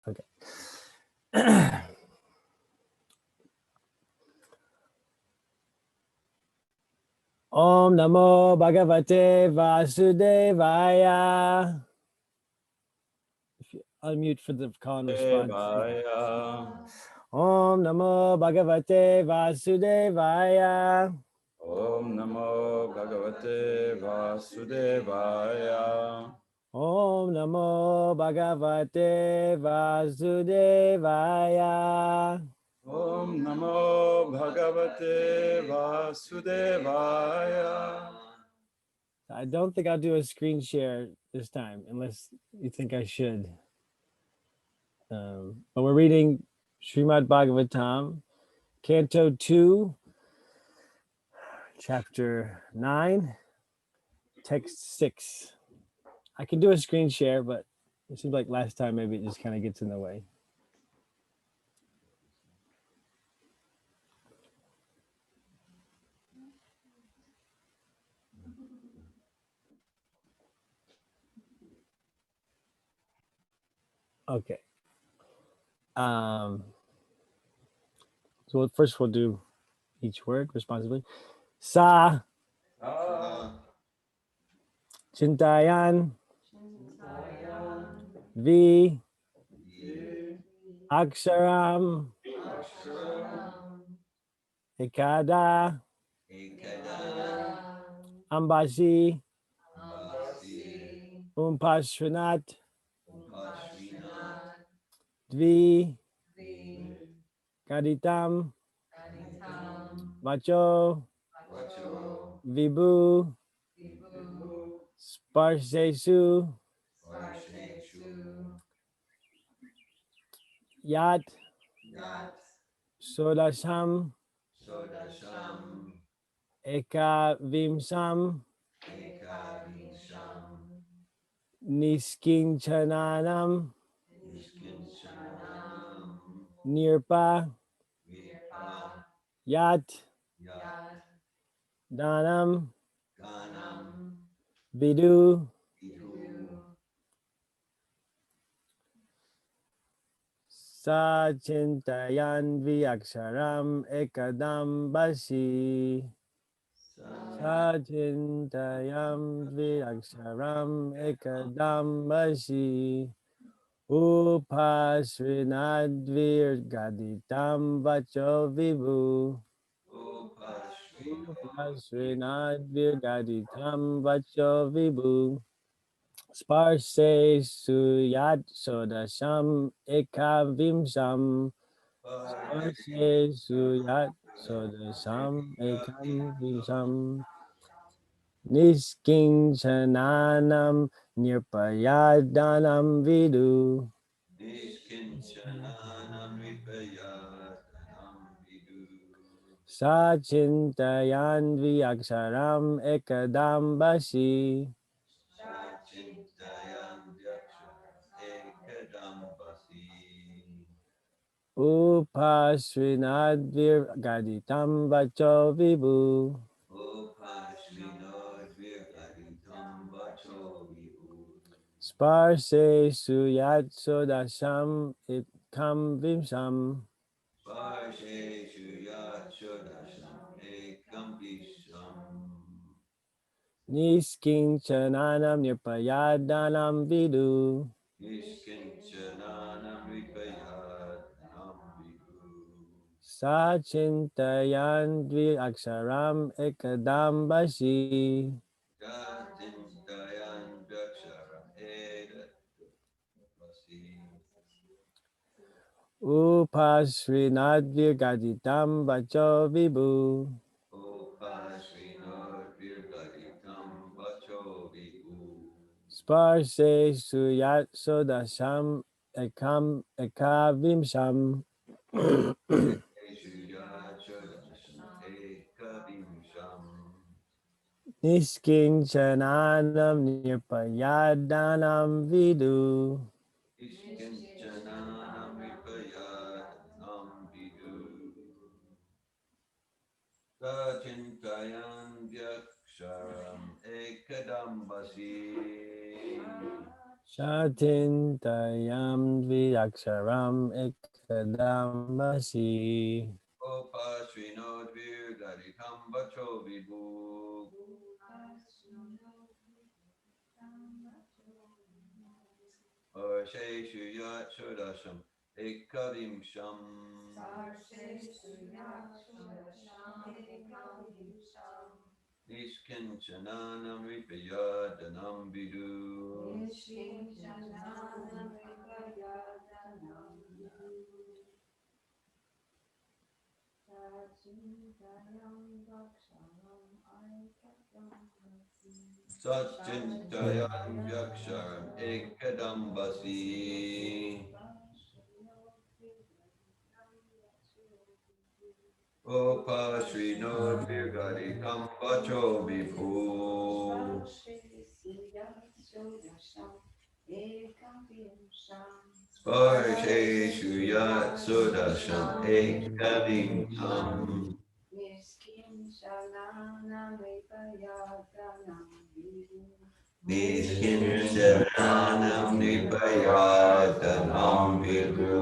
Okay. Om Namo Bhagavate Vasudevaya. If you unmute for the call and response. Om Namo Bhagavate Vasudevaya. Om Namo Bhagavate Vasudevaya. Om Namo Bhagavate Vasudevaya. Om Namo Bhagavate Vasudevaya. I don't think I'll do a screen share this time, unless you think I should. But we're reading Srimad Bhagavatam, Canto 2, Chapter 9, Text 6. I can do a screen share, but it seems like last time maybe it just kind of gets in the way. Okay. So first we'll do each word responsibly. Sa Chintayan Vi Aksharam Ekada Ambasi Umpashvanat Dvi Kaditam Vacho Vibhu Sparsesu Yat Sodasham Eka Vimsam Niskinchananam Nirpa Yat Danam Vidu Sa Chintayan Vyaksharam Ekadam Basi Sa Chintayam Vyaksharam Ekadam Basi Upasrinadvir Gaditam Vacho Vibhu Upasrinadvir Gaditam Vacho Vibhu Sparse Suyat Sodasham Ekavimsam Sparse Suyat Sodasham Ekavimsam Niskinchananam Nirpayadanam Vidu Sachintayan Vyaksharam Ekadam Basi Upasrinadvir Gaditam Vacho Vibhu Sparse Suyat Sodasham Ekam Vimsam Niskinchananam Nirpayadanam Vidu Sachintayan Vyaksharam Ekadam Basi Upasrinadvir Gaditam Vacho Vibhu Sparse Suyat Sodasham Ekam Ekavimsam Niskinchananam Nirpayadanam Vidu Shachintayam Dviaksharam Ekadambasi. Upasvinodvirgaditam vacho vibhu. Arsheshu yat shodasham ekavimsham. Nishkinchananam vipayadanam vidu. Satchintayam vyaksharam ekadambasi. Upasvinodvirgaditam vacho vibhu. Sparsheshu yat sudasham ekavimsham. Nishkinchananam nipayadanam vidu.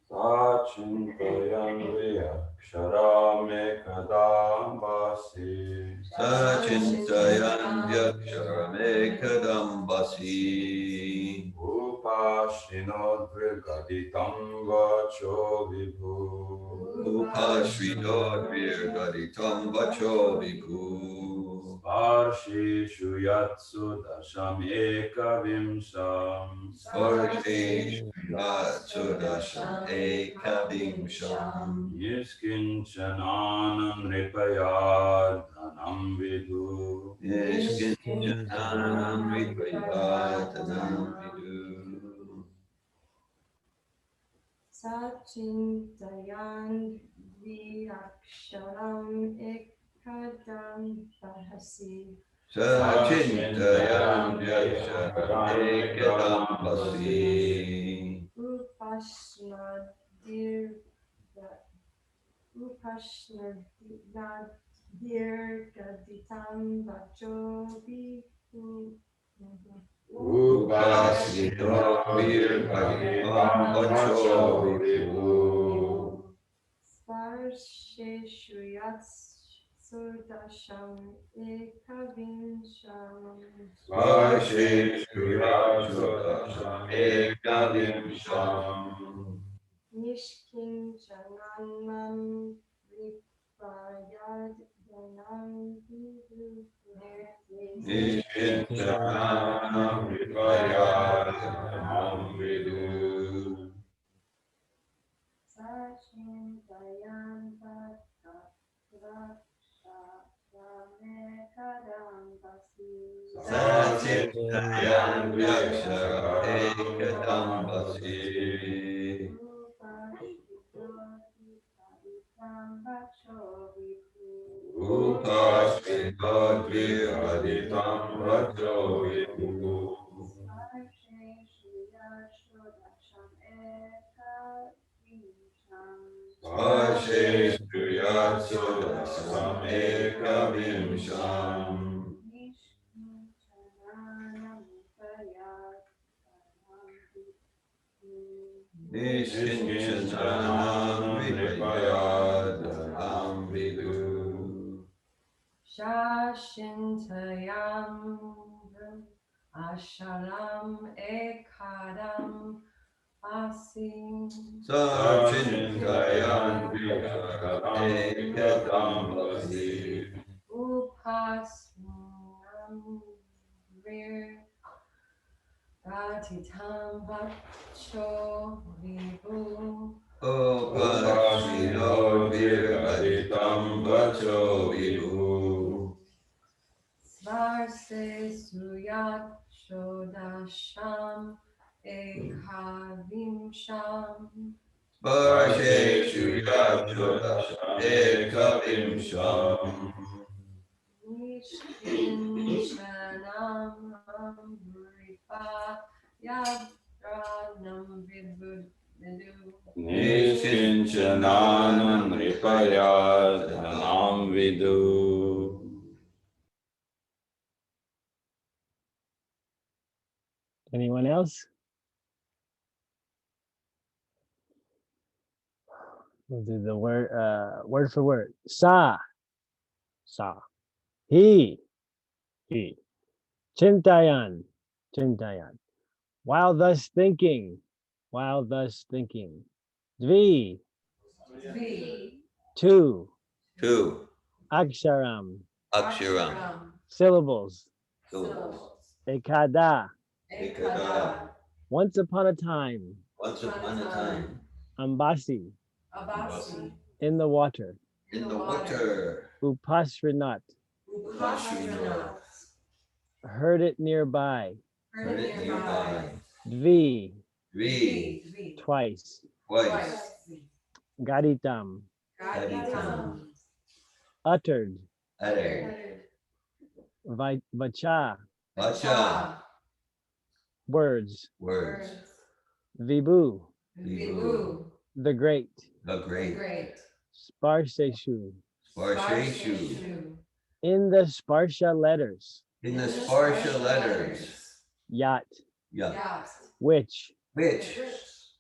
Sachintayam Viaksharamekadambasi. Sachintayam vyaksharam ekadambasi. Upashinodvirgaditam vacho vibhu. Upasvinodvirgaditam vacho vibhu. Sparshishu yatsu dasham ekavimsham. Sparsheshu yat sudasham ekavimsham. Nishkinchananam nripayadhanam vidhu. Nishkinchananam vipayadanam vidu. Sachintayan Viaksharam Ekadambasi. Sachintayam vyaksharam ekadambasi. Upashnadirgaditam vacho vibhu. Upasvinodvirgaditam vacho vibhu. Sparsheshu yatsudasham ekavimsham. Sparsheshu yat sudasham ekavimsham. Nishkinchananam vipayadanam vidu. Nishkinchananam vipayadanam vidu. Sachintayan Vaksharamekadambasi. Sachintayam vyaksharam ekadambasi. Upasvinodvirgaditam vacho vibhu. Sparsheshu yat sudasham ekavimsham. Nishkinchananam vipayadanam vidu. Shashintayam Asharam Ekadam Asim. Sachintayam vyaksharam ekadambasi. Upasnam Vir Gatitam Vacho Vibhu. Upasvinodvirgaditam vacho vibhu. Svarse Suyat Shodasham Ekavimsham. Sparsheshu yat sudasham ekavimsham. Nishkinchanam Amripayadranam Vidhu. Nishkinchananam nripayadhanam vidhu. Anyone else? We'll do the word for word. Sa. He. Chintayan. While thus thinking. Dvi. Three. Two. Two. Aksharam. Aksharam. Syllables. Syllables. Ekada. Ekada. Once upon a time. Once upon a time. Ambasi. Abasi. In the water. In the water. Upasrinat. Upashrina. Heard it nearby. Heard it nearby. Dvi. Three. Twice. Twice. Gaditam. Gaditam. Uttered. Uttered. Vacha. Vacha. Words. Words. Vibhu. Vibhu. The great. The great. Sparseshu. Sparsheshu. In the Sparsha letters. In the Sparsha letters. Yat. Yat. Which. Which.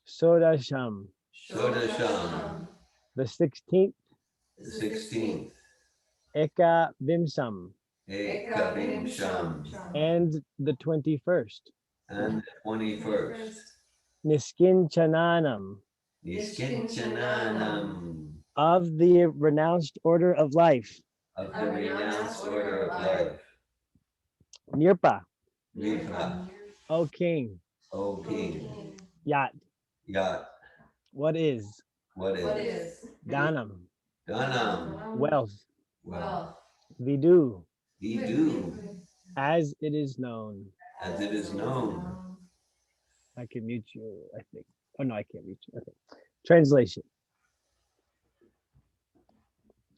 Sodasham. Shodasham. The 16th. The 16th. Eka Vimsam. Ekavimsham. And the 21st. And the 21st. Niskinchananam. Niskinchananam. Of the renounced order of life. Of the renounced order of life. Nirpa. Nipa. O king. O king. Yat. Yat. What is? What is? Dhanam. Dhanam. Wealth. Wealth. Vidu. Vidu. As it is known. As it is known. I can mute you, I think. Oh no, I can't mute you. Okay. Translation.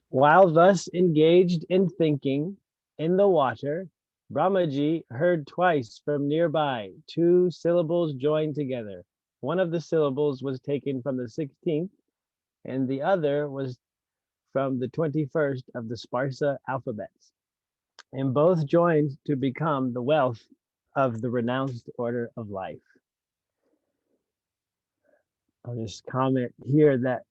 While thus engaged in thinking in the water, Brahmaji heard twice from nearby 2 syllables joined together. One of the syllables was taken from the 16th, and the other was from the 21st of the Sparsa alphabets, and both joined to become the wealth of the renounced order of life. I'll just comment here that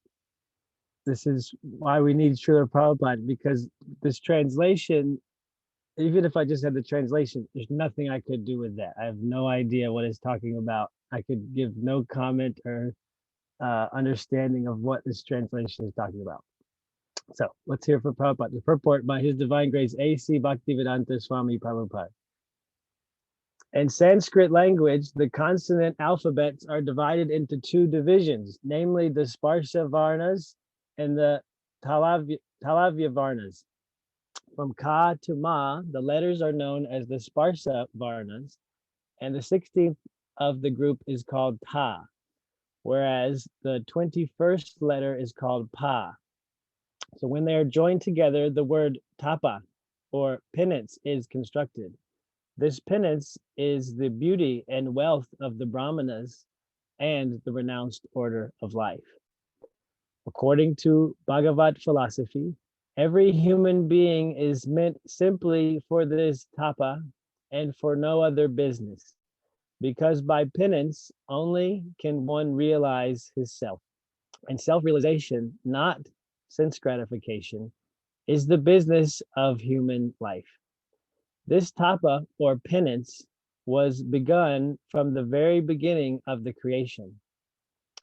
this is why we need Srila Prabhupada, because this translation, even if I just had the translation, there's nothing I could do with that. I have no idea what it's talking about. I could give no comment or understanding of what this translation is talking about. So let's hear from Prabhupada. The purport by His Divine Grace A.C. Bhaktivedanta Swami Prabhupada. In Sanskrit language, the consonant alphabets are divided into 2 divisions, namely the Sparsha Varnas and the Talavya Varnas. From Ka to Ma, the letters are known as the Sparsha Varnas, and the 16th of the group is called Ta, whereas the 21st letter is called Pa. So when they are joined together, the word tapa, or penance, is constructed. This penance is the beauty and wealth of the Brahmanas and the renounced order of life. According to Bhagavat philosophy, every human being is meant simply for this tapa and for no other business, because by penance only can one realize his self. And self-realization, not sense gratification, is the business of human life. This tapa, or penance, was begun from the very beginning of the creation,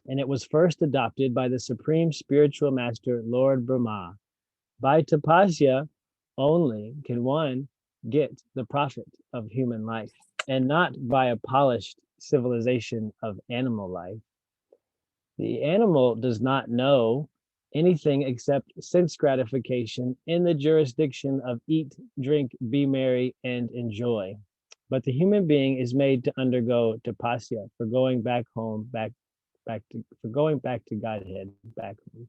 and it was first adopted by the Supreme Spiritual Master, Lord Brahma. By tapasya only can one get the profit of human life, and not by a polished civilization of animal life. The animal does not know anything except sense gratification in the jurisdiction of eat, drink, be merry, and enjoy. But the human being is made to undergo tapasya for going back home, back to Godhead, back home.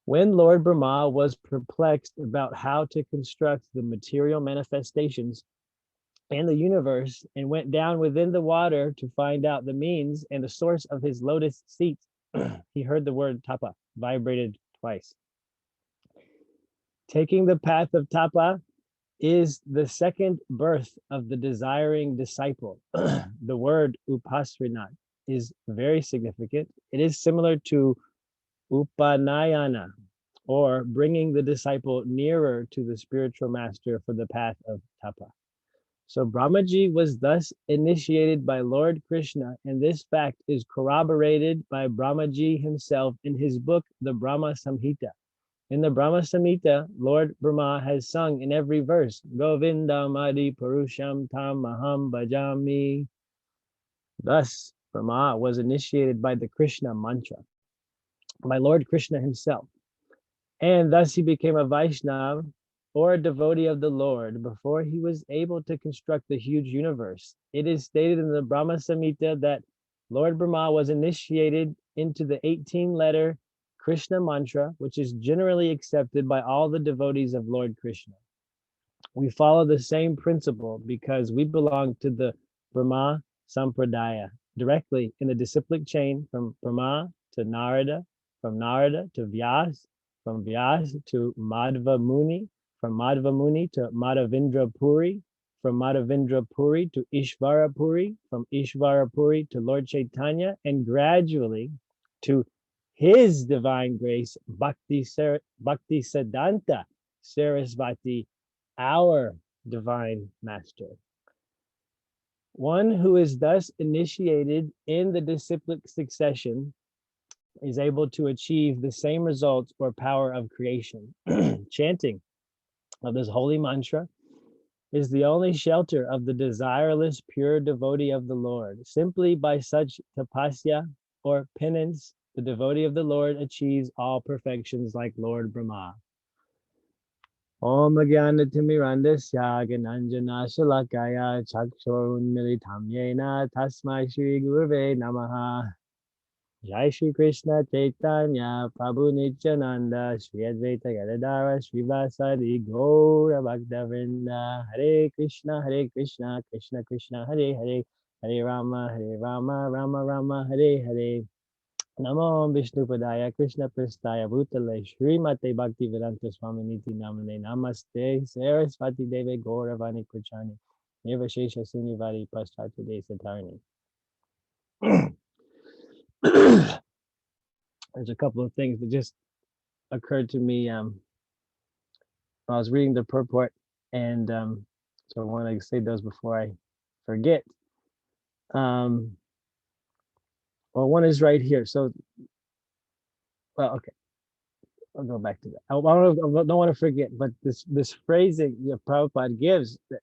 When Lord Brahma was perplexed about how to construct the material manifestations and the universe, and went down within the water to find out the means and the source of his lotus seat, he heard the word tapa vibrated twice. Taking the path of tapa, is the second birth of the desiring disciple. The word upasrinat is very significant. It is similar to upanayana, or bringing the disciple nearer to the spiritual master for the path of tapa. So Brahmaji was thus initiated by Lord Krishna, and this fact is corroborated by Brahmaji himself in his book, the Brahma Samhita. In the Brahma Samhita, Lord Brahma has sung in every verse, Govindam Adi Purusham Tam Maham Bhajami. Thus, Brahma was initiated by the Krishna mantra, by Lord Krishna himself. And thus he became a Vaishnava, or a devotee of the Lord, before he was able to construct the huge universe. It is stated in the Brahma Samhita that Lord Brahma was initiated into the 18-letter Krishna mantra, which is generally accepted by all the devotees of Lord Krishna. We follow the same principle because we belong to the Brahma Sampradaya, directly in the disciplic chain from Brahma to Narada, from Narada to Vyas, from Vyas to Madhva Muni, from Madhva Muni to Madhavendra Puri, from Madhavendra Puri to Ishvara Puri, from Ishvara Puri to Lord Chaitanya, and gradually to His Divine Grace, Bhakti Siddhanta Sarasvati, our Divine Master. One who is thus initiated in the disciplic succession is able to achieve the same results or power of creation. Chanting of this holy mantra is the only shelter of the desireless pure devotee of the Lord. Simply by such tapasya or penance, the devotee of the Lord achieves all perfections like Lord Brahma. Om Jnanatirmirandasya Gananjana Shalakaya Chakshurunmilitam Yena Tasmai Shri Gurave Namaha. Jai Shri Krishna Chaitanya Prabhu Nityananda Shri Advaita Gadadara Shri Vasadi Gaura Bhaktavinda. Hare Krishna Krishna Krishna Hare Hare, Hare Rama Rama Rama Hare Hare. Namo Vishnu Padaya Krishna Prastaya Bhutale Shri Mate Bhakti Vedanta Swami Niti Namane Namaste Sarasvati Deve Gauravani Kuchani Nirvashesha Sunivari Paschati De Satarni. There's a couple of things that just occurred to me while I was reading the purport, and so I want to say those before I forget. Well, one is right here. So, well, okay, I'll go back to that. I don't want to forget, but this phrasing Prabhupada gives, that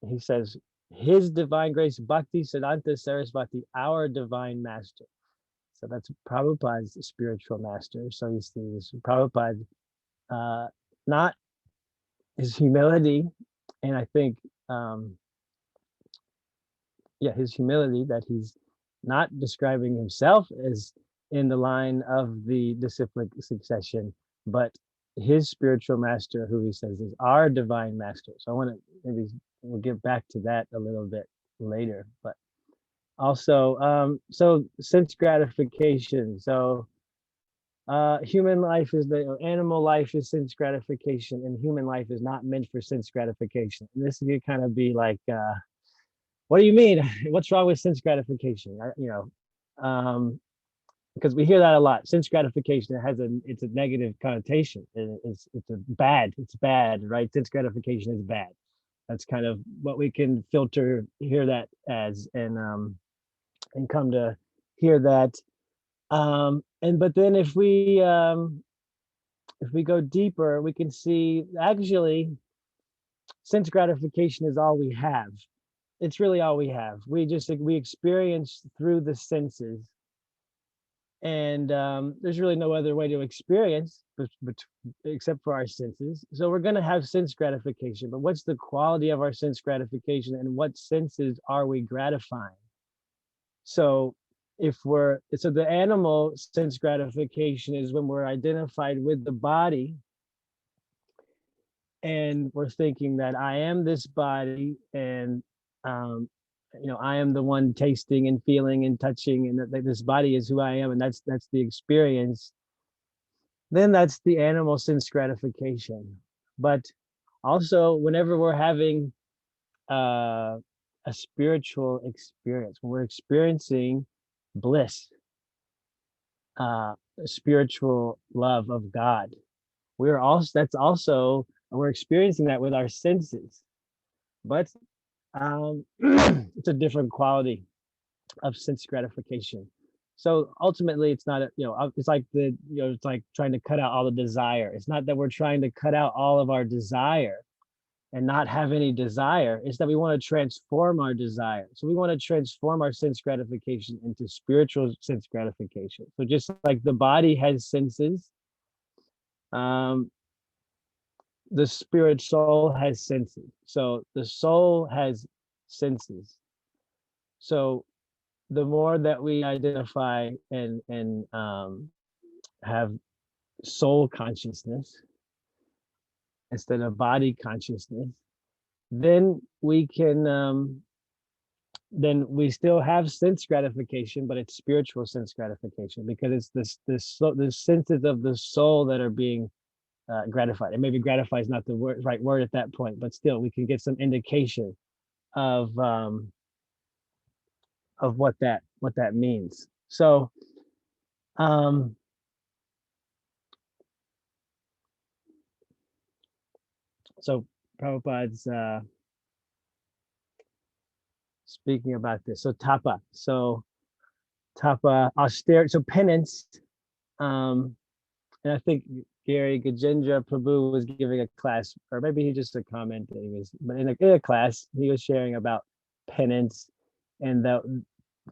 he says, His Divine Grace, Bhakti Siddhanta Sarasvati, our Divine Master. So that's Prabhupada's spiritual master. So you see this Prabhupada, not his humility, and I think, his humility, that he's not describing himself as in the line of the disciplic succession, but his spiritual master, who he says is our divine master. So I want to, maybe we'll get back to that a little bit later, but also, so sense gratification. So human life is animal life is sense gratification, and human life is not meant for sense gratification. And this could kind of be like, what do you mean? What's wrong with sense gratification? Because we hear that a lot. Sense gratification, it's a negative connotation. It's bad, right? Sense gratification is bad. That's kind of what we can hear that as, and come to hear that. But then if we go deeper, we can see actually sense gratification is all we have. It's really all we have. We experience through the senses, and there's really no other way to experience except for our senses. So we're going to have sense gratification, but what's the quality of our sense gratification, and what senses are we gratifying? So the animal sense gratification is when we're identified with the body, and we're thinking that I am this body, and I am the one tasting and feeling and touching, and that this body is who I am, and that's the experience. Then that's the animal sense gratification. But Also, whenever we're having a spiritual experience, when we're experiencing bliss, spiritual love of God, we're experiencing that with our senses, but it's a different quality of sense gratification. So ultimately, it's not it's like it's like trying to cut out all the desire. It's not that we're trying to cut out all of our desire and not have any desire. It's that we want to transform our desire. So we want to transform our sense gratification into spiritual sense gratification. So just like the body has senses, um, the spirit soul has senses. So the soul has senses. So the more that we identify and have soul consciousness instead of body consciousness, then we can then we still have sense gratification, but it's spiritual sense gratification because it's the senses of the soul that are being gratified. And maybe gratify is not the right word at that point, but still we can get some indication of what that means. So so Prabhupada's speaking about this. So tapa, austerity, so penance. And I think Gary Gajendra Prabhu was giving a class, or maybe he just a comment that he was, but in a class he was sharing about penance and that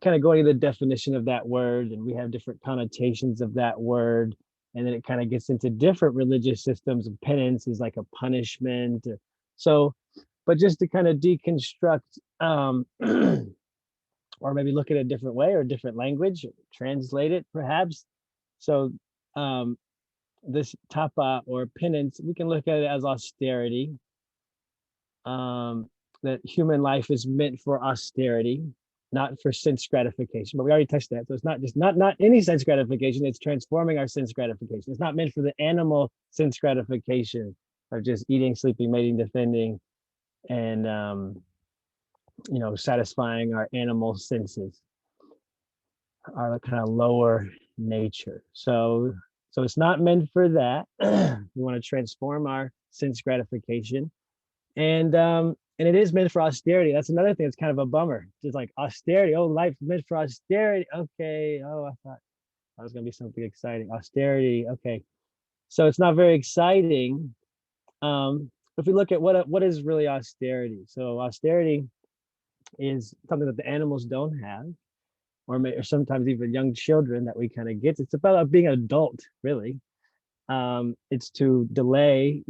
kind of going to the definition of that word, and we have different connotations of that word, and then it kind of gets into different religious systems of penance is like a punishment. So, but just to kind of deconstruct, or maybe look at it a different way or a different language, translate it perhaps. So this tapa or penance, we can look at it as austerity. That human life is meant for austerity, not for sense gratification, but we already touched that. So it's not just not any sense gratification, it's transforming our sense gratification. It's not meant for the animal sense gratification of just eating, sleeping, mating, defending, and satisfying our animal senses, our kind of lower nature. So it's not meant for that. We want to transform our sense gratification, and it is meant for austerity. That's another thing that's kind of a bummer. Just like austerity. Oh, life's meant for austerity. Okay. Oh, I thought that was gonna be something exciting. Austerity. Okay. So it's not very exciting. If we look at what is really austerity. So austerity is something that the animals don't have, or sometimes even young children that we kind of get. It's about being an adult, really. It's to delay,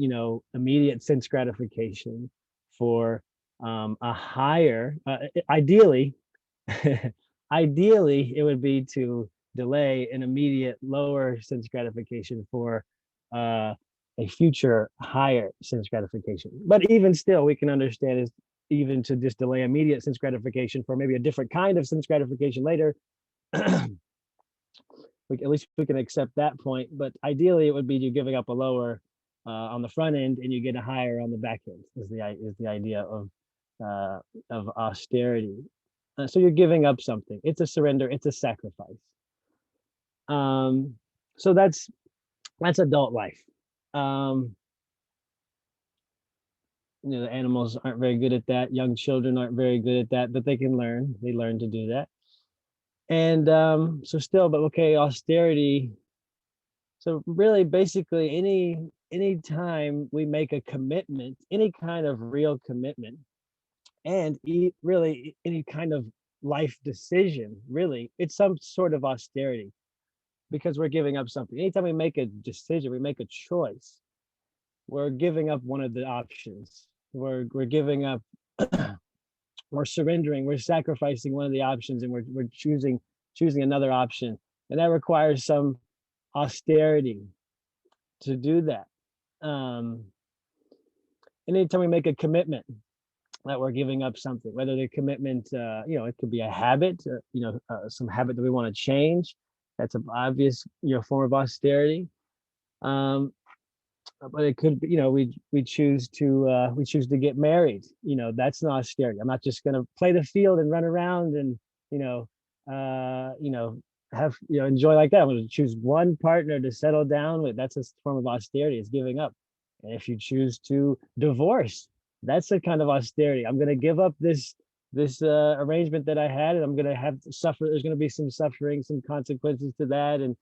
immediate sense gratification for a higher, ideally, ideally, it would be to delay an immediate lower sense gratification for a future higher sense gratification. But even still, we can understand is even to just delay immediate sense gratification for maybe a different kind of sense gratification later. At least we can accept that point, but ideally it would be you giving up a lower on the front end and you get a higher on the back end is the idea of austerity. So you're giving up something. It's a surrender. It's a sacrifice. So that's adult life. The animals aren't very good at that. Young children aren't very good at that, but they can learn. They learn to do that. And so still, but okay, austerity. So really, basically, any time we make a commitment, any kind of real commitment, and really any kind of life decision, really, it's some sort of austerity because we're giving up something. Anytime we make a decision, we make a choice, we're giving up one of the options. We're giving up. We're surrendering, we're sacrificing one of the options, and we're choosing another option, and that requires some austerity to do that. Anytime we make a commitment that we're giving up something, whether the commitment, it could be a habit, some habit that we want to change. That's an obvious, form of austerity. but it could be, we choose to get married. That's an austerity. I'm not just going to play the field and run around and you know have enjoy like that. I'm going to choose one partner to settle down with. That's a form of austerity. It's giving up. And if you choose to divorce, that's a kind of austerity. I'm going to give up this arrangement that I had, and I'm going to have to suffer. There's going to be some suffering, some consequences to that, and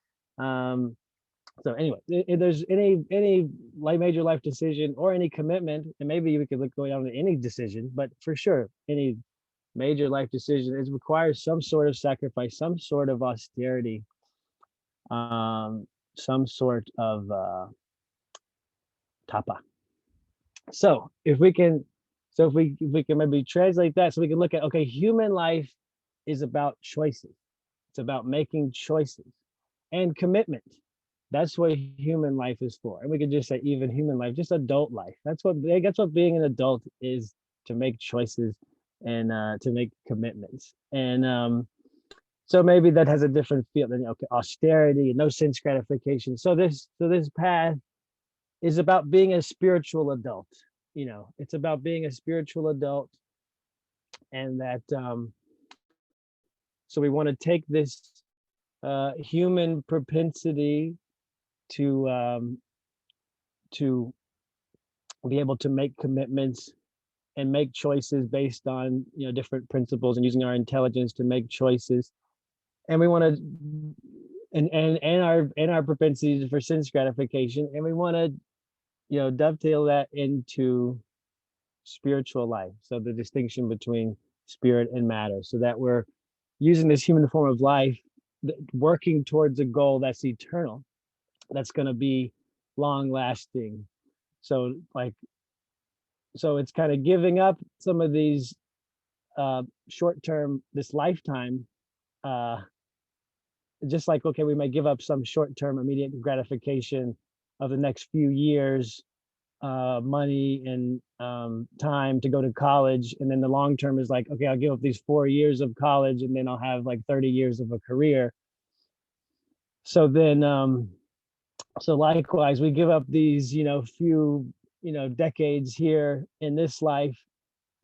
so anyway, if there's any major life decision or any commitment, and maybe we could look going on to any decision, but for sure, any major life decision, it requires some sort of sacrifice, some sort of austerity, some sort of tapa. So if we can, maybe translate that, so we can look at, okay, human life is about choices. It's about making choices and commitment. That's what human life is for. And we could just say even human life, just adult life. That's what being an adult is, to make choices and to make commitments. And so maybe that has a different feel than, okay, austerity, no sense gratification. So this path is about being a spiritual adult. It's about being a spiritual adult, and that so we want to take this human propensity to be able to make commitments and make choices based on different principles, and using our intelligence to make choices. And we want to and our propensities for sense gratification, and we want to dovetail that into spiritual life. So the distinction between spirit and matter, so that we're using this human form of life, working towards a goal that's eternal, that's going to be long lasting. So it's kind of giving up some of these short-term, this lifetime, just like, okay, we may give up some short-term immediate gratification of the next few years, money and time to go to college, and then the long term is like, okay, I'll give up these 4 years of college, and then I'll have like 30 years of a career. So then so likewise, we give up these few decades here in this life,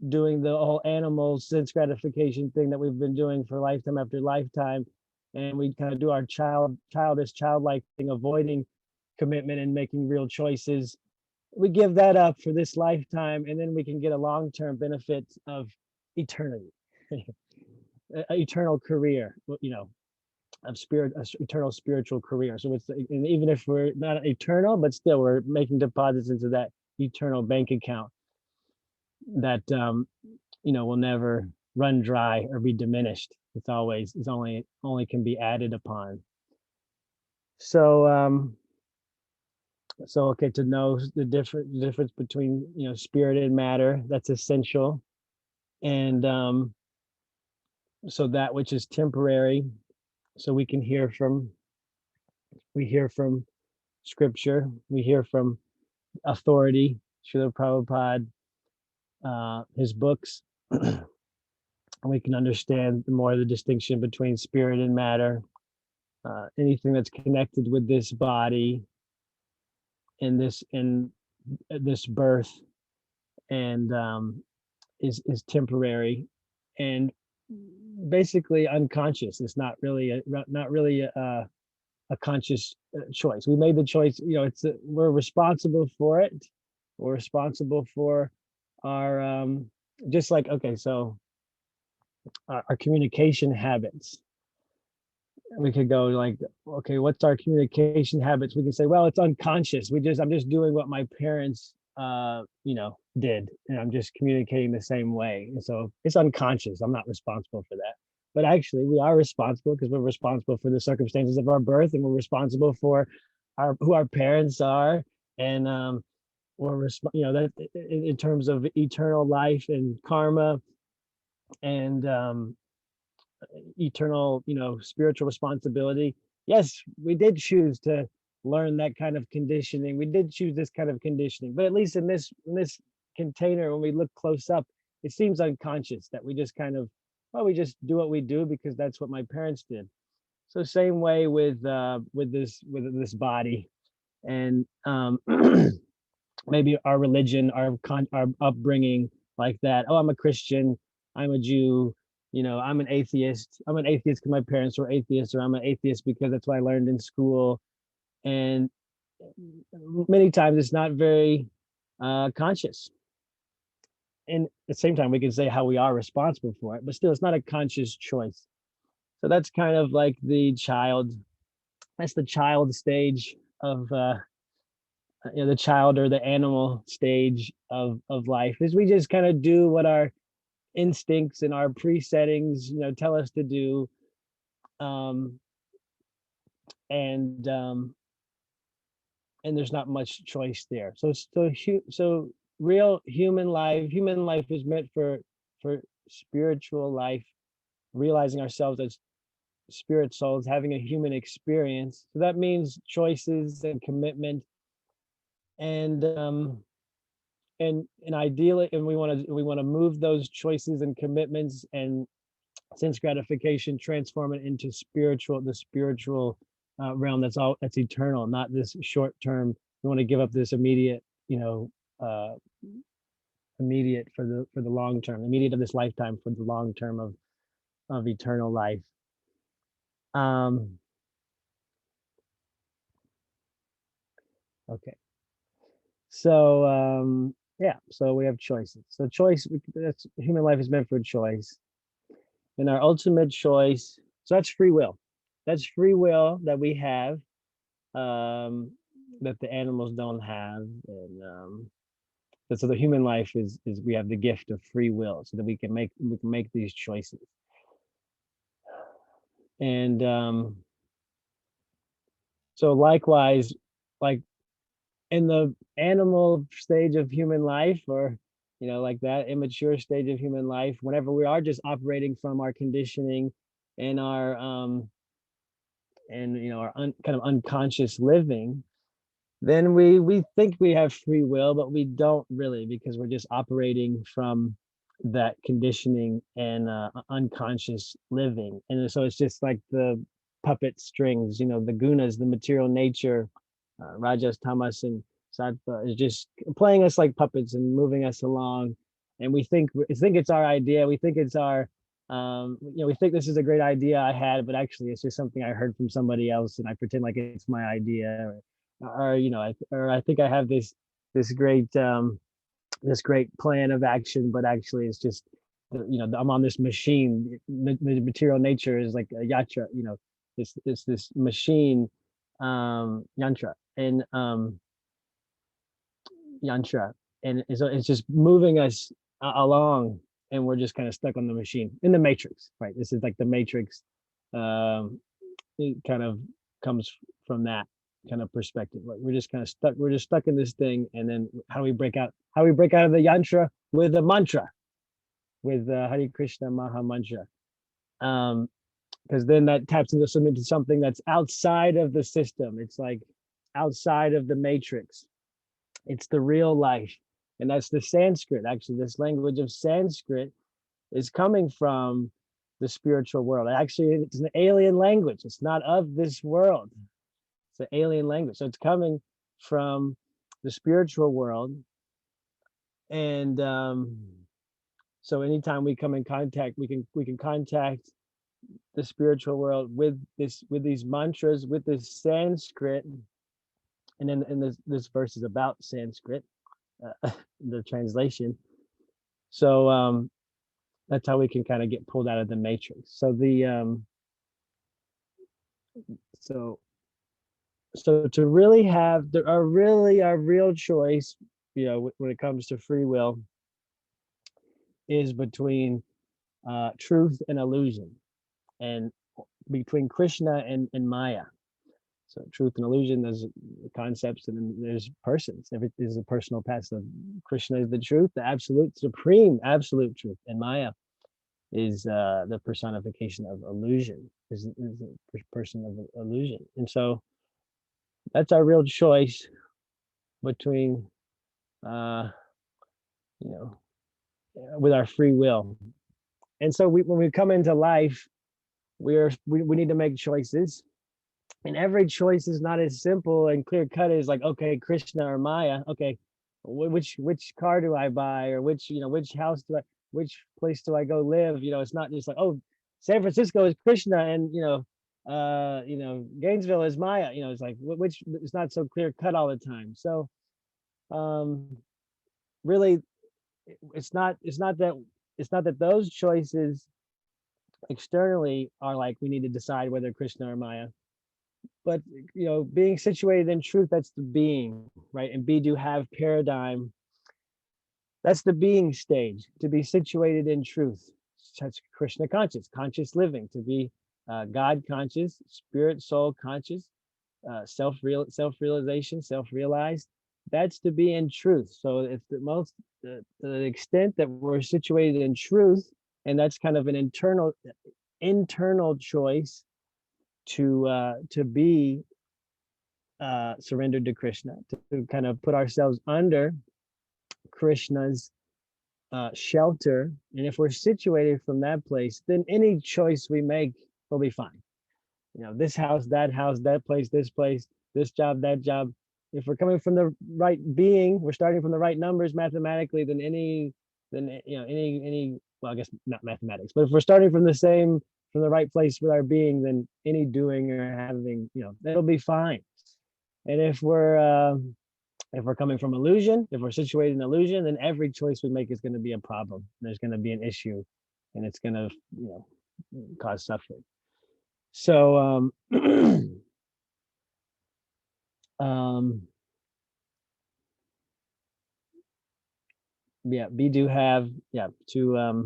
doing the whole animal sense gratification thing that we've been doing for lifetime after lifetime, and we kind of do our childlike thing, avoiding commitment and making real choices. We give that up for this lifetime, and then we can get a long-term benefit of eternity, eternal career, of eternal spiritual career. So and even if we're not eternal, but still we're making deposits into that eternal bank account that will never run dry or be diminished. It's only can be added upon. So okay, to know the difference between spirit and matter, that's essential. And so that which is temporary, so we hear from scripture, we hear from authority, Srila Prabhupada, his books, and we can understand more the distinction between spirit and matter. Anything that's connected with this body in this birth and is temporary and basically unconscious. It's not really a conscious choice. We made the choice. We're responsible for it. We're responsible for our just like, okay, so our communication habits. We could go like, okay, what's our communication habits? We can say, well, it's unconscious. I'm just doing what my parents did, and I'm just communicating the same way. And so it's unconscious. I'm not responsible for that. But actually we are responsible, because we're responsible for the circumstances of our birth, and we're responsible for who our parents are, and that in terms of eternal life and karma and eternal spiritual responsibility. Yes, we did choose to learn that kind of conditioning. We did choose this kind of conditioning, but at least in this container, when we look close up, it seems unconscious that we just kind of, well, we just do what we do because that's what my parents did. So same way with this body. and maybe our religion, our upbringing like that. Oh, I'm a Christian, I'm a Jew, I'm an atheist. I'm an atheist because my parents were atheists, or I'm an atheist because that's what I learned in school. And many times it's not very conscious. And at the same time, we can say how we are responsible for it, but still, it's not a conscious choice. So that's kind of like the child. That's the child stage of the child or the animal stage of life. Is we just kind of do what our instincts and our pre-settings, tell us to do, um, and um, and there's not much choice there. So real human life is meant for spiritual life, realizing ourselves as spirit souls, having a human experience. So that means choices and commitment, and ideally, and we want to move those choices and commitments and sense gratification, transform it into the spiritual realm that's eternal, not this short term. We want to give up this immediate, uh, immediate for the long term, immediate of this lifetime for the long term of eternal life. Okay. So yeah, so we have choices. So that's human life is meant for choice. And our ultimate choice, so that's free will. That's free will that we have, that the animals don't have. And so the human life is we have the gift of free will, so that we can make these choices. And so likewise, like in the animal stage of human life, or like that immature stage of human life, whenever we are just operating from our conditioning and our kind of unconscious living, then we think we have free will, but we don't really, because we're just operating from that conditioning and unconscious living. And so it's just like the puppet strings, the gunas, the material nature, rajas, tamas, and sattva is just playing us like puppets and moving us along. And we think it's our idea. We think it's our we think this is a great idea I had, but actually it's just something I heard from somebody else, and I pretend like it's my idea. Or I think I have this great plan of action, but actually it's just I'm on this machine. The material nature is like a yatra, this machine, yantra, and yantra, and so it's just moving us along, and we're just kind of stuck on the machine in the matrix, right? This is like the matrix. It kind of comes from that kind of perspective. Like we're just kind of stuck. We're just stuck in this thing, and then how do we break out? How do we break out of the yantra? With a mantra, with Hare Krishna Maha Mantra. Because then that taps into something that's outside of the system. It's like outside of the matrix. It's the real life, and that's the Sanskrit. Actually, this language of Sanskrit is coming from the spiritual world. Actually, it's an alien language. It's not of this world. It's an alien language. So it's coming from the spiritual world. And so anytime we come in contact, we can contact the spiritual world with these mantras, with this Sanskrit. And then this verse is about Sanskrit, the translation. So that's how we can kind of get pulled out of the matrix. So so to really have our real choice, when it comes to free will, is between truth and illusion, and between Krishna and Maya. So truth and illusion, there's concepts, and then there's persons. Everything is a personal passive. Krishna is the truth, the absolute, supreme, absolute truth, and Maya is the personification of illusion, is the person of illusion. And so that's our real choice between, with our free will. And so when we come into life, we need to make choices. And every choice is not as simple and clear cut as like, okay, Krishna or Maya. Okay, which car do I buy, or which house do I, which place do I go live? It's not just like, oh, San Francisco is Krishna, and Gainesville is Maya. It's like which, it's not so clear cut all the time. So really, it's not that those choices externally are like we need to decide whether Krishna or Maya, but being situated in truth, that's the being, right? And be do have paradigm, that's the being stage, to be situated in truth. That's Krishna conscious living, to be God conscious, spirit soul conscious, self-realization, self-realized. That's to be in truth. So it's the extent that we're situated in truth, and that's kind of an internal choice to be surrendered to Krishna, to kind of put ourselves under Krishna's shelter. And if we're situated from that place, then any choice we make will be fine. This house, that place, this job, that job. If we're coming from the right being, we're starting from the right numbers mathematically, then any, well, I guess not mathematics, but if we're starting from the right place with our being, then any doing or having, that'll be fine. And if we're coming from illusion, if we're situated in illusion, then every choice we make is going to be a problem. There's going to be an issue, and it's going to, cause suffering. So, we do have, to,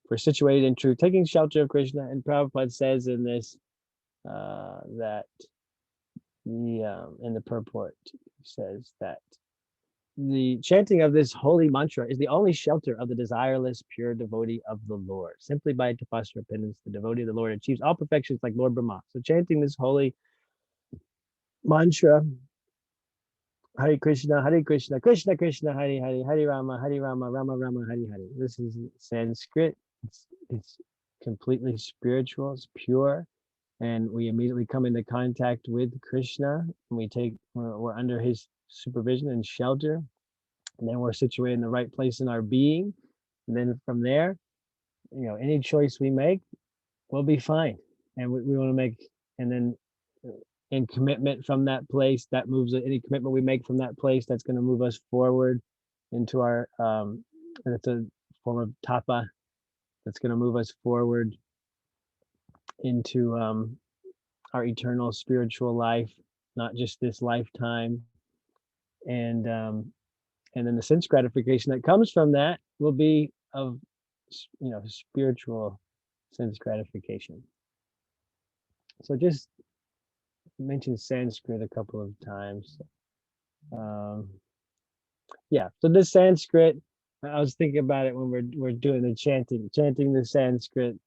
we're situated in truth, taking shelter of Krishna. And Prabhupada says in this, that in the purport, says that the chanting of this holy mantra is the only shelter of the desireless, pure devotee of the Lord. Simply by tapasya repentance, the devotee of the Lord achieves all perfections like Lord Brahma. So chanting this holy mantra, Hare Krishna, Krishna Krishna, Hare Hare, Hare Rama, Rama Rama, Hare Hare. This is Sanskrit. It's completely spiritual. It's pure, and we immediately come into contact with Krishna, and we're under his supervision and shelter, and then we're situated in the right place in our being, and then from there, any choice we make will be fine. And we want to make, and then in commitment from that place, that moves, any commitment we make from that place, that's going to move us forward into our and it's a form of tapa that's going to move us forward into our eternal spiritual life, not just this lifetime. And then the sense gratification that comes from that will be of spiritual sense gratification. So just mentioned Sanskrit a couple of times. So this Sanskrit, I was thinking about it when we're doing the chanting the Sanskrit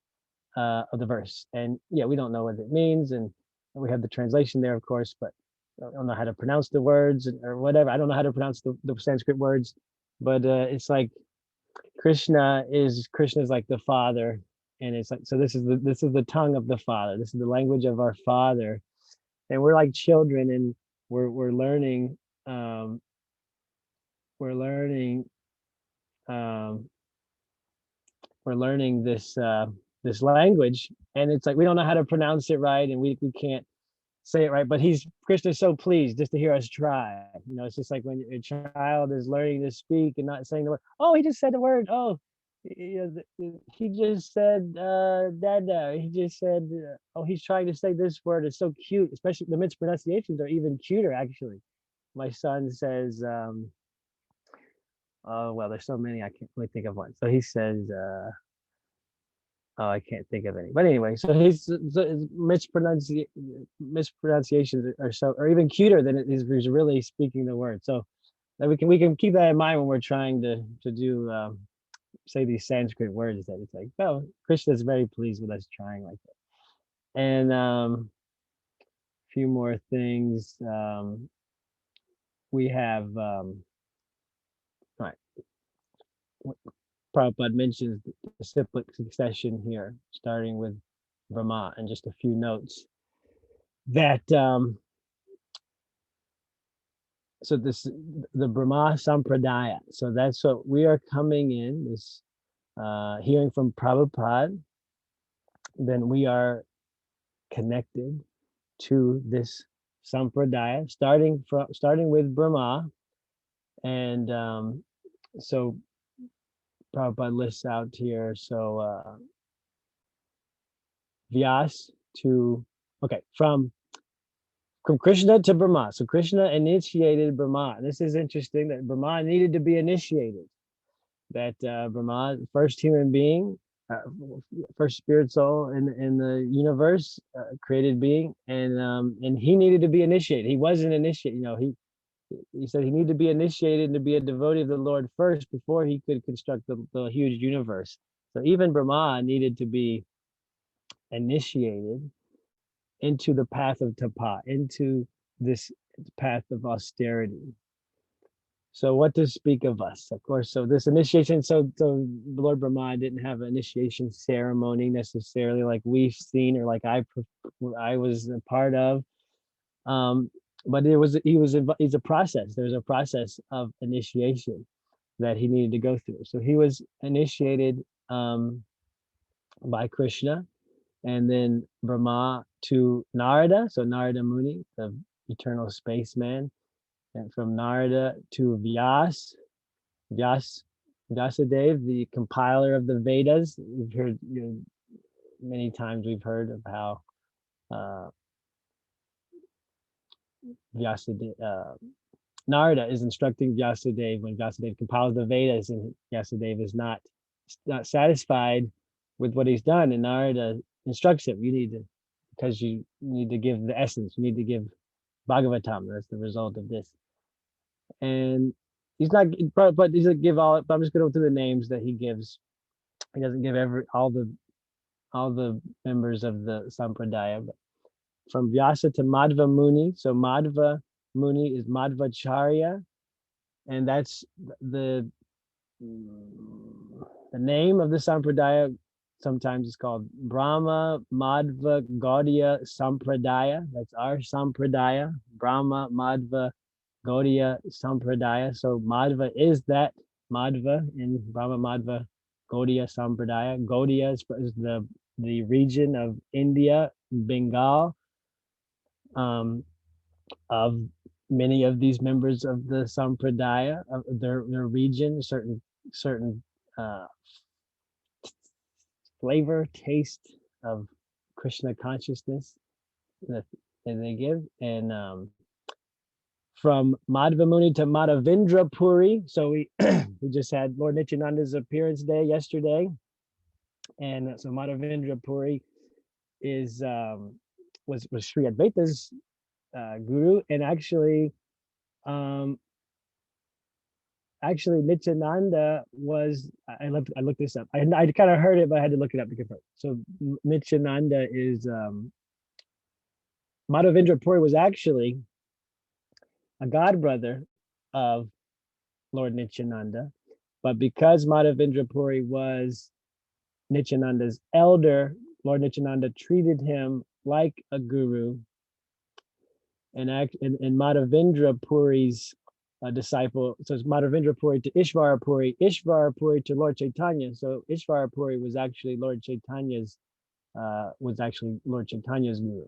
of the verse. And we don't know what it means, and we have the translation there, of course, but I don't know how to pronounce the words or whatever. I don't know how to pronounce the Sanskrit words, but it's like Krishna is like the Father, and it's like, so this is the tongue of the Father. This is the language of our Father, and we're like children, and we're learning this language, and it's like we don't know how to pronounce it right, and we can't say it right, but Krishna's so pleased just to hear us try. It's just like when a child is learning to speak and not saying the word. Oh, he just said the word. Oh, he just said dada. He just said, oh, he's trying to say this word. It's so cute, especially the mispronunciations are even cuter, actually. My son says, oh, well, there's so many, I can't really think of one. So he says, oh, I can't think of any. But anyway, so his mispronunciations are even cuter than he's really speaking the word. So that we can keep that in mind when we're trying to do say these Sanskrit words, that it's like, oh, Krishna is very pleased with us trying like that. And a few more things. We have all right. Prabhupada mentions the cyclic succession here, starting with Brahma, and just a few notes. that so this the Brahma Sampradaya. So that's what we are coming in, this hearing from Prabhupada, then we are connected to this Sampradaya, starting with Brahma. And so Prabhupada lists out here, so Vyas to, okay, from Krishna to Brahma. So Krishna initiated Brahma. This is interesting that Brahma needed to be initiated. That Brahma, first human being, first spirit soul in the universe, created being, and he needed to be initiated. He wasn't initiated. He said he needed to be initiated and to be a devotee of the Lord first before he could construct the huge universe. So even Brahma needed to be initiated into the path of tapa, into this path of austerity. So what to speak of us? Of course, so this initiation, so Lord Brahma didn't have an initiation ceremony necessarily like we've seen or like I was a part of. But he's a process. There's a process of initiation that he needed to go through. So he was initiated by Krishna, and then Brahma to Narada, so Narada Muni, the eternal spaceman, and from Narada to Vyasadeva, the compiler of the Vedas. We've heard, many times we've heard of how Narada is instructing Vyasadeva when Vyasadeva compiles the Vedas, and Vyasadeva is not satisfied with what he's done, and Narada instructs him, because you need to give the essence, you need to give Bhagavatam. That's the result of this. And he's not, but he's gonna give all. But I'm just going to go through the names that he gives. He doesn't give all the members of the Sampradaya, but from Vyasa to Madhva Muni. So Madhva Muni is Madhvacharya, and that's the name of the Sampradaya. Sometimes it's called Brahma Madhva Gaudiya Sampradaya. That's our Sampradaya, Brahma Madhva Gaudiya Sampradaya. So Madhva is that Madhva in Brahma Madhva Gaudiya Sampradaya. Gaudiya is the region of India, Bengal, of many of these members of the Sampradaya, of their region, certain flavor, taste of Krishna consciousness that they give. And from Madhva Muni to Madhavendra Puri. So we we just had Lord Nityananda's appearance day yesterday, and so Madhavendra Puri is was Sri Advaita's guru, and actually Nityananda was, I looked this up. I kind of heard it, but I had to look it up to confirm. So Nityananda is Madhavendra Puri was actually a godbrother of Lord Nityananda, but because Madhavendra Puri was Nityananda's elder, Lord Nityananda treated him like a guru, and Madhavendra Puri's disciple, so it's Madhavendra Puri to Ishvara Puri to Lord Chaitanya. So Ishvara Puri was actually Lord Chaitanya's guru.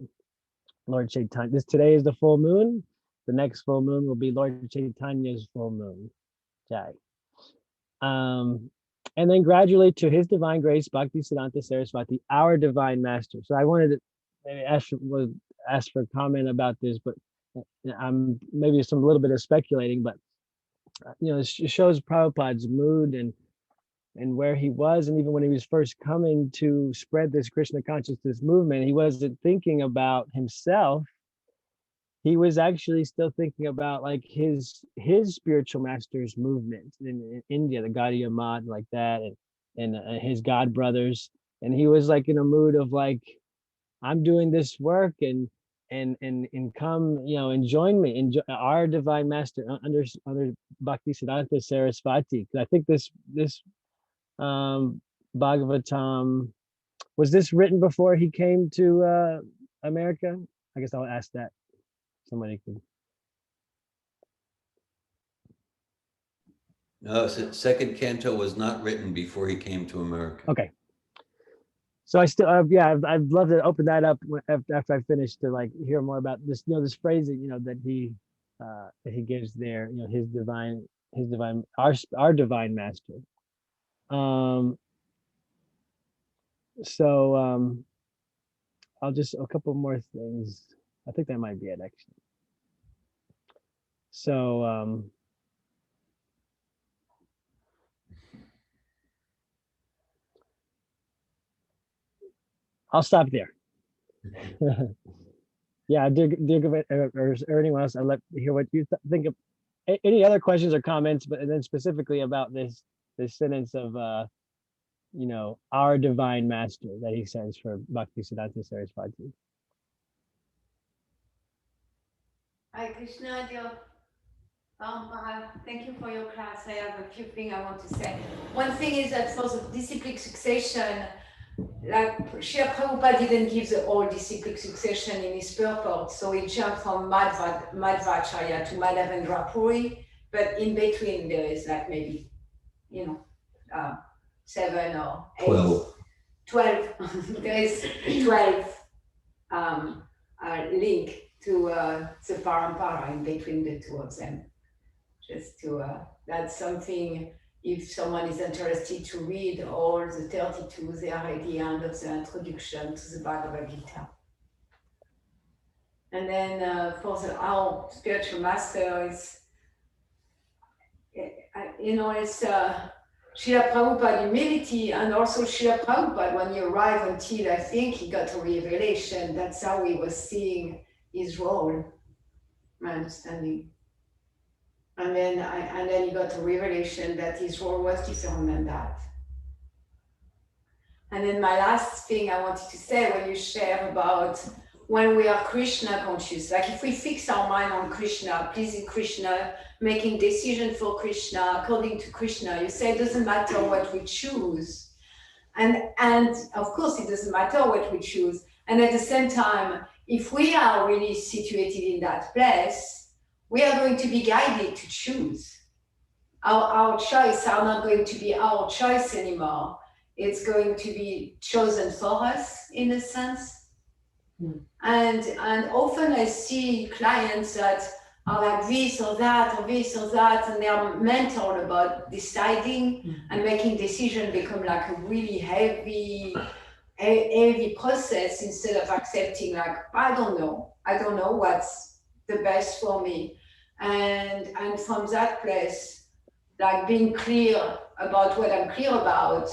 Lord Chaitanya. Today is the full moon. The next full moon will be Lord Chaitanya's full moon. Jai. And then gradually to His Divine Grace, Bhakti Siddhanta Saraswati, our Divine Master. So I wanted to maybe ask for a comment about this, but I'm maybe a little bit of speculating, but it shows Prabhupada's mood and where he was, and even when he was first coming to spread this Krishna consciousness movement, he wasn't thinking about himself. He was actually still thinking about like his spiritual master's movement in India, the Gaudiya Math, like that, and his god brothers, and he was like in a mood of like, I'm doing this work, and come, and join me, enjoy our Divine Master under Bhakti Siddhanta Saraswati. Because I think this Bhagavatam, was this written before he came to America? I guess I'll ask that. Somebody could. No, second canto was not written before he came to America. Okay. So I still, yeah, I'd love to open that up after I finish to like hear more about this, this phrasing, that he gives there, his divine, our divine master. So I'll just a couple more things. I think that might be it actually. So I'll stop there. Yeah, or anyone else, I'd like to hear what you think of any other questions or comments, but then specifically about this sentence of our divine master that he says for Bhaktisiddhanta Saraswati. Hi Krishna, dear Parampara, thank you for your class. I have a few things I want to say. One thing is that for the disciplic succession, like Srila Prabhupada didn't give the whole disciplic succession in his purport, so he jumped from Madhvacharya to Madhavendra Puri, but in between there is like maybe, 7 or 8. 12. There is 12 link to the Parampara in between the two of them. Just to, that's something, if someone is interested to read all the 32, they are at the end of the introduction to the Bhagavad Gita. And then our spiritual master is, it's Srila Prabhupada humility, and also Srila Prabhupada, when he arrived until I think he got a revelation, that's how he was seeing his role, my understanding. And then he got a revelation that his role was different than that. And then my last thing I wanted to say, when you share about when we are Krishna conscious, like if we fix our mind on Krishna, pleasing Krishna, making decisions for Krishna, according to Krishna, you say it doesn't matter what we choose. And of course it doesn't matter what we choose. And at the same time, if we are really situated in that place, we are going to be guided to choose. Our choice are not going to be our choice anymore. It's going to be chosen for us in a sense. And often I see clients that are like this or that or this or that, and they are mental about deciding and making decision become like a really heavy process instead of accepting like, I don't know what's the best for me. And from that place, like being clear about what I'm clear about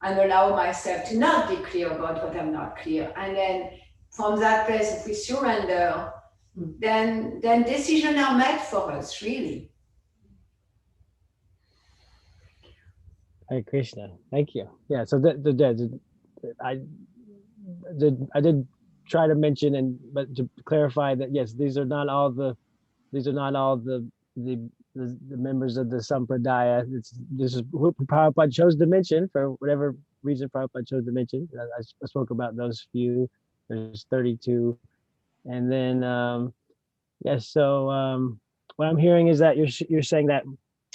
and allow myself to not be clear about what I'm not clear. And then from that place, if we surrender, then decisions are made for us, really. Hare Krishna, thank you. Yeah, so I did try to mention but to clarify that yes, these are not all the members of the Sampradaya. This is who Prabhupada chose to mention for whatever reason Prabhupada chose to mention. I spoke about those few. There's 32, and then yes. So what I'm hearing is that you're saying that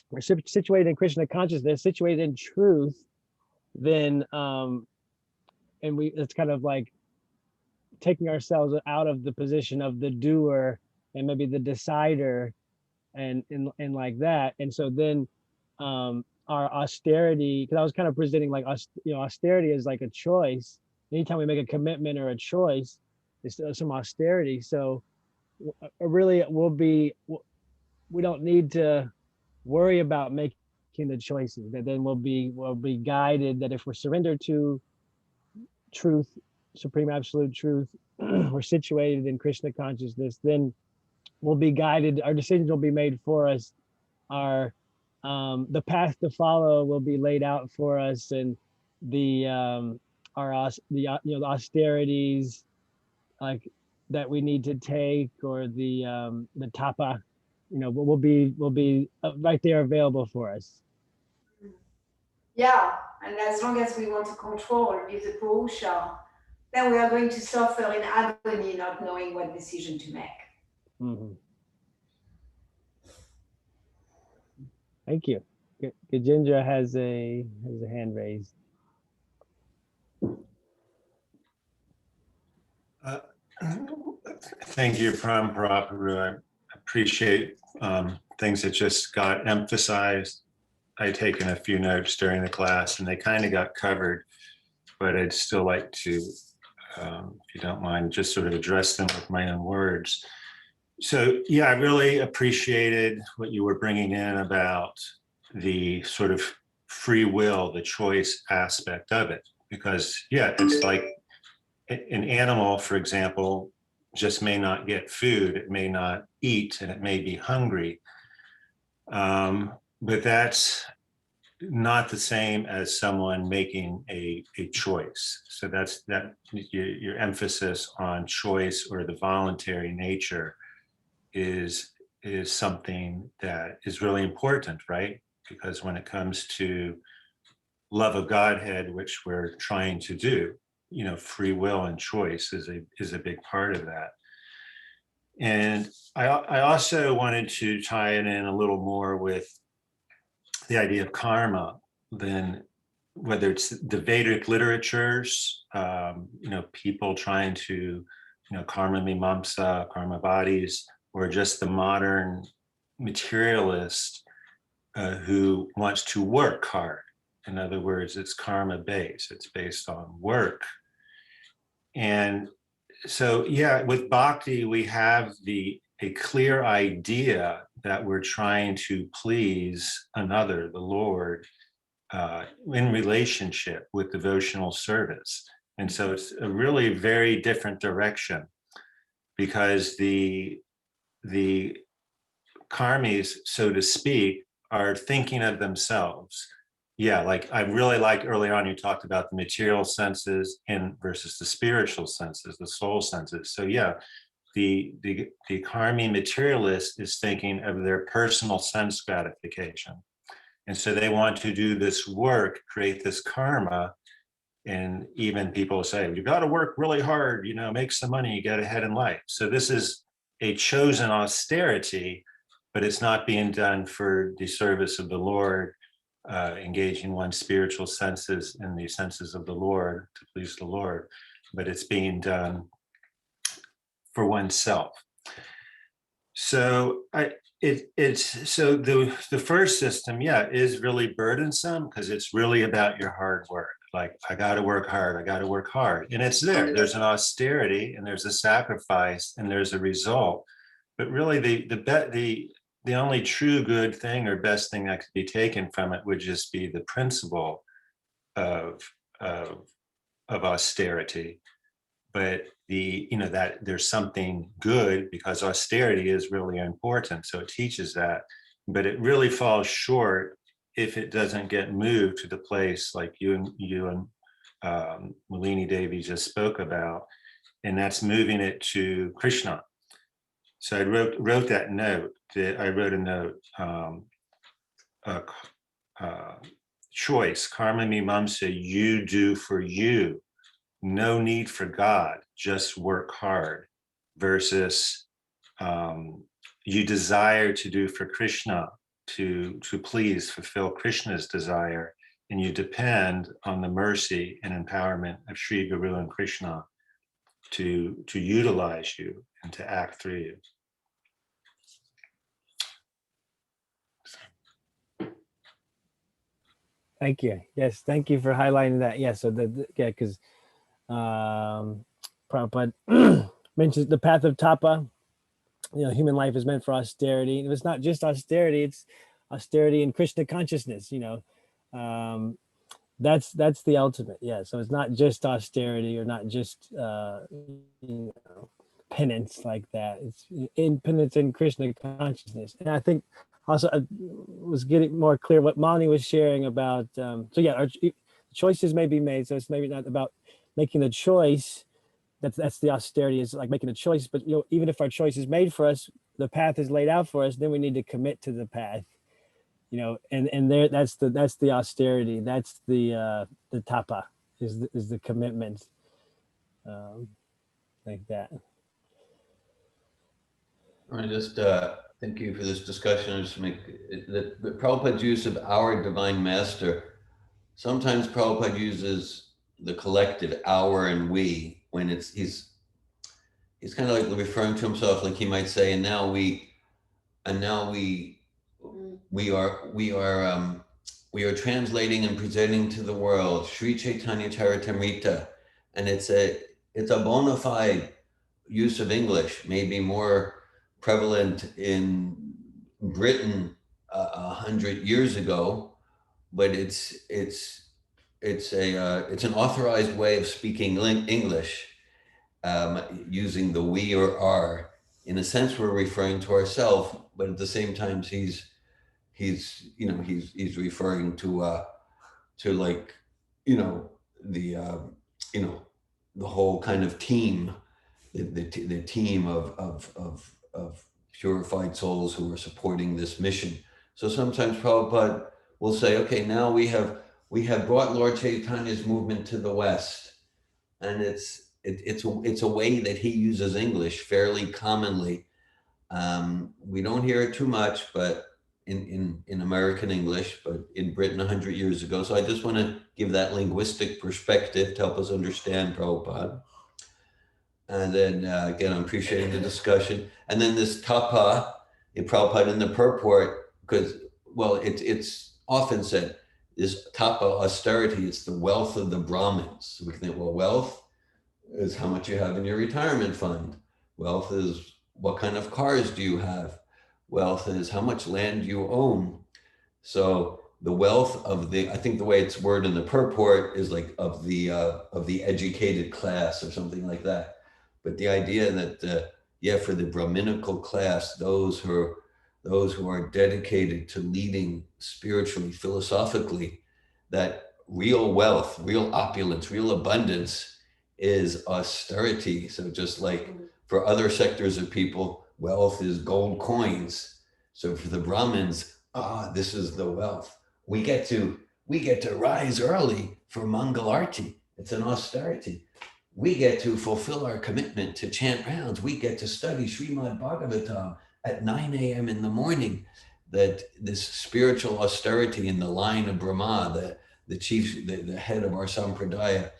we're situated in Krishna consciousness, situated in truth. Then and it's kind of like taking ourselves out of the position of the doer and maybe the decider and like that. And so then our austerity, because I was kind of presenting like austerity is like a choice. Anytime we make a commitment or a choice, it's some austerity. So really we don't need to worry about making the choices. That then we'll be guided, that if we're surrendered to truth, supreme absolute truth, we're situated in Krishna consciousness, then we'll be guided. Our decisions will be made for us. Our the path to follow will be laid out for us, and the austerities like that we need to take, or the tapa, will be right there available for us. Yeah, and as long as we want to control, if the Purusha then we are going to suffer in agony, not knowing what decision to make. Mhm. Thank you. Gajendra has a hand raised. Thank you, Parampara. I appreciate things that just got emphasized. I'd taken a few notes during the class and they kind of got covered, but I'd still like to, if you don't mind, just sort of address them with my own words. So yeah, I really appreciated what you were bringing in about the sort of free will, the choice aspect of it, because yeah, it's like an animal, for example, just may not get food, it may not eat, and it may be hungry. But that's not the same as someone making a choice. So that's your emphasis on choice or the voluntary nature is something that is really important, right? Because when it comes to love of Godhead, which we're trying to do, you know, free will and choice is a big part of that. And I also wanted to tie it in a little more with the idea of karma, than whether it's the Vedic literatures, you know, people trying to, you know, karma mimamsa, karma bodies, or just the modern materialist who wants to work hard. In other words, it's karma based, it's based on work. And so, yeah, with bhakti, we have a clear idea that we're trying to please another, the Lord, in relationship with devotional service. And so it's a really very different direction, because the karmis, so to speak, are thinking of themselves. Yeah, like I really like early on you talked about the material senses and versus the spiritual senses, the soul senses. So yeah, the karmi materialist is thinking of their personal sense gratification. And so they want to do this work, create this karma. And even people say, you got to work really hard, you know, make some money, get ahead in life. So this is a chosen austerity, but it's not being done for the service of the Lord, engaging one's spiritual senses and the senses of the Lord to please the Lord, but it's being done for oneself. So so the first system, yeah, is really burdensome because it's really about your hard work. Like, I got to work hard, I got to work hard. And it's there's an austerity and there's a sacrifice and there's a result. But really the only true good thing or best thing that could be taken from it would just be the principle of austerity. But that there's something good, because austerity is really important. So it teaches that, but it really falls short if it doesn't get moved to the place like you and Malini Devi just spoke about, and that's moving it to Krishna. So I wrote that note. I wrote a note. Choice, karma mimamsa, you do for you. No need for God, just work hard, versus you desire to do for Krishna, to please, fulfill Krishna's desire, and you depend on the mercy and empowerment of Sri Guru and Krishna to utilize you and to act through you. Thank you. Yes, thank you for highlighting that. Yeah, so because Prabhupada mentions the path of tapa. You know, human life is meant for austerity. And it's not just austerity; it's austerity in Krishna consciousness. You know, that's the ultimate. Yeah. So it's not just austerity or not just you know, penance like that. It's in penance in Krishna consciousness. And I think also I was getting more clear what Mani was sharing about. So yeah, our choices may be made. So it's maybe not about making the choice. That's the austerity, is like making a choice. But you know, even if our choice is made for us, the path is laid out for us, then we need to commit to the path. You know, and there that's the austerity. That's the tapa is the commitment. like that. I just thank you for this discussion. I just make the Prabhupada's use of our divine master. Sometimes Prabhupada uses the collective our and we when he's kind of like referring to himself, like he might say, and now we are translating and presenting to the world Sri Chaitanya Charitamrita, and it's a bona fide use of English, maybe more prevalent in Britain 100 years ago, but it's an authorized way of speaking English, using the we or our. In a sense, we're referring to ourselves, but at the same time, he's referring to like, the whole kind of team, the team of purified souls who are supporting this mission. So sometimes Prabhupada will say, okay, now we have brought Lord Chaitanya's movement to the West, and it's a way that he uses English fairly commonly. We don't hear it too much, but in American English, but in Britain 100 years ago. So I just want to give that linguistic perspective to help us understand Prabhupada. And then again, I'm appreciating the discussion. And then this tapa, in Prabhupada in the purport, because, well, it's often said, this tapa, austerity, it's the wealth of the Brahmins. So we can think, well, wealth is how much you have in your retirement fund. Wealth is what kind of cars do you have? Wealth is how much land you own. So the wealth of I think the way it's worded in the purport is like of the educated class or something like that. But the idea that, for the Brahminical class, those who are dedicated to leading spiritually, philosophically, that real wealth, real opulence, real abundance is austerity. So just like for other sectors of people, wealth is gold coins. So for the Brahmins, this is the wealth. We get to rise early for Mangalarti. It's an austerity. We get to fulfill our commitment to chant rounds. We get to study Srimad Bhagavatam at 9 a.m. in the morning. That this spiritual austerity in the line of Brahma, the chief, the head of our sampradaya,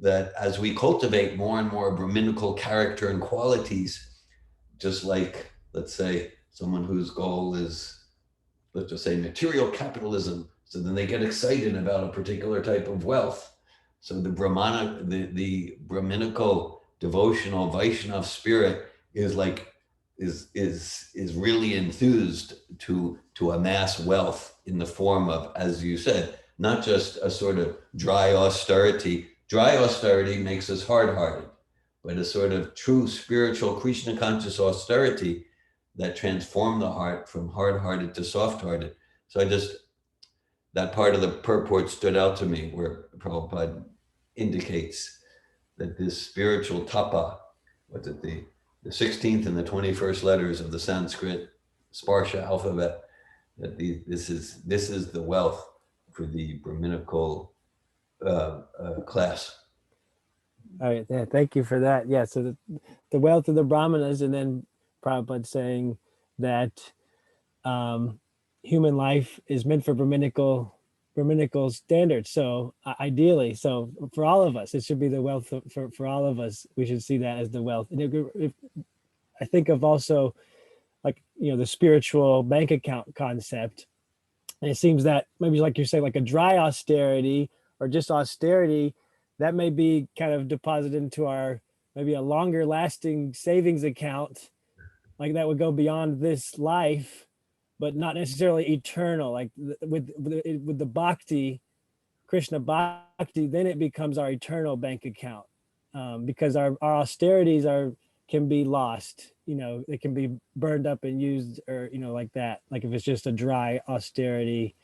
that as we cultivate more and more Brahminical character and qualities, just like, let's say, someone whose goal is, let's just say, material capitalism, so then they get excited about a particular type of wealth. So the Brahminical devotional Vaishnav spirit is really enthused to amass wealth in the form of, as you said, not just a sort of dry austerity. Dry austerity makes us hard-hearted, but a sort of true spiritual Krishna conscious austerity that transformed the heart from hard-hearted to soft-hearted. So that part of the purport stood out to me, where Prabhupada indicates that this spiritual tapa, the 16th and the 21st letters of the Sanskrit Sparsha alphabet, that this is the wealth for the Brahminical class. All right, yeah, thank you for that. Yeah, so the wealth of the Brahmanas, and then Prabhupada saying that human life is meant for Brahminical standards. So ideally, so for all of us, it should be the wealth for all of us. We should see that as the wealth. And if I think of also, like, the spiritual bank account concept, and it seems that maybe, like you say, like a dry austerity or just austerity, that may be kind of deposited into our maybe a longer lasting savings account, like that would go beyond this life, but not necessarily eternal. Like with the bhakti, Krishna bhakti, then it becomes our eternal bank account, because our austerities can be lost. It can be burned up and used, or like that. Like if it's just a dry austerity,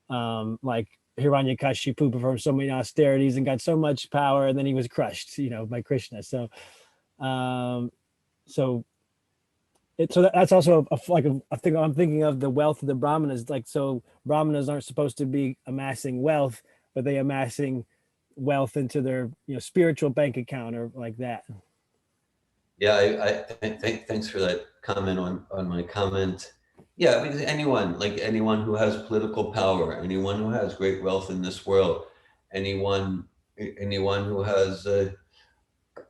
like Hiranyakashipu performed so many austerities and got so much power, and then he was crushed, by Krishna. So that's also a thing I'm thinking of, the wealth of the Brahmanas. Like, so Brahmanas aren't supposed to be amassing wealth, but they amassing wealth into their spiritual bank account or like that. Yeah, thanks for that comment on my comment. Yeah, because anyone who has political power, anyone who has great wealth in this world, anyone who has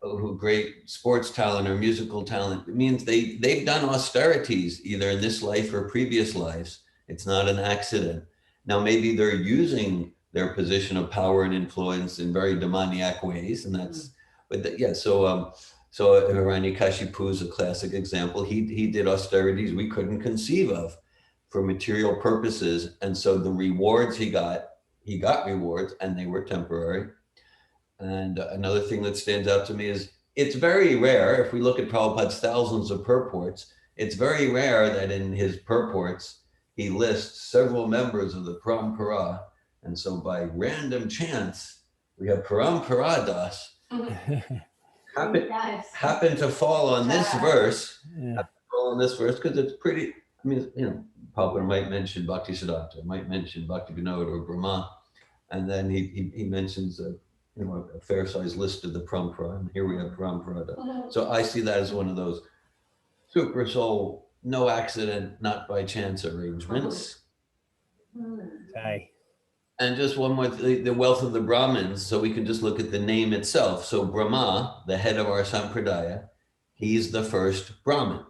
who great sports talent or musical talent, it means they've done austerities either in this life or previous lives. It's not an accident. Now maybe they're using their position of power and influence in very demoniac ways, and that's yeah. So Hiranyakashipu is a classic example. He did austerities we couldn't conceive of for material purposes, and so the rewards he got rewards, and they were temporary. And another thing that stands out to me is it's very rare, if we look at Prabhupada's thousands of purports, it's very rare that in his purports, he lists several members of the Parampara. And so by random chance, we have Parampara Das happen to fall on this verse, because it's pretty, I mean, Prabhupada might mention Bhakti Siddhanta, might mention Bhakti Vinod or Brahma, and then he mentions a fair-sized list of the Parampara, and here we have Parampara. So I see that as one of those super soul, no accident, not by chance arrangements. Okay. And just one more, the wealth of the Brahmins, so we can just look at the name itself. So Brahma, the head of our Sampradaya, he's the first Brahmin.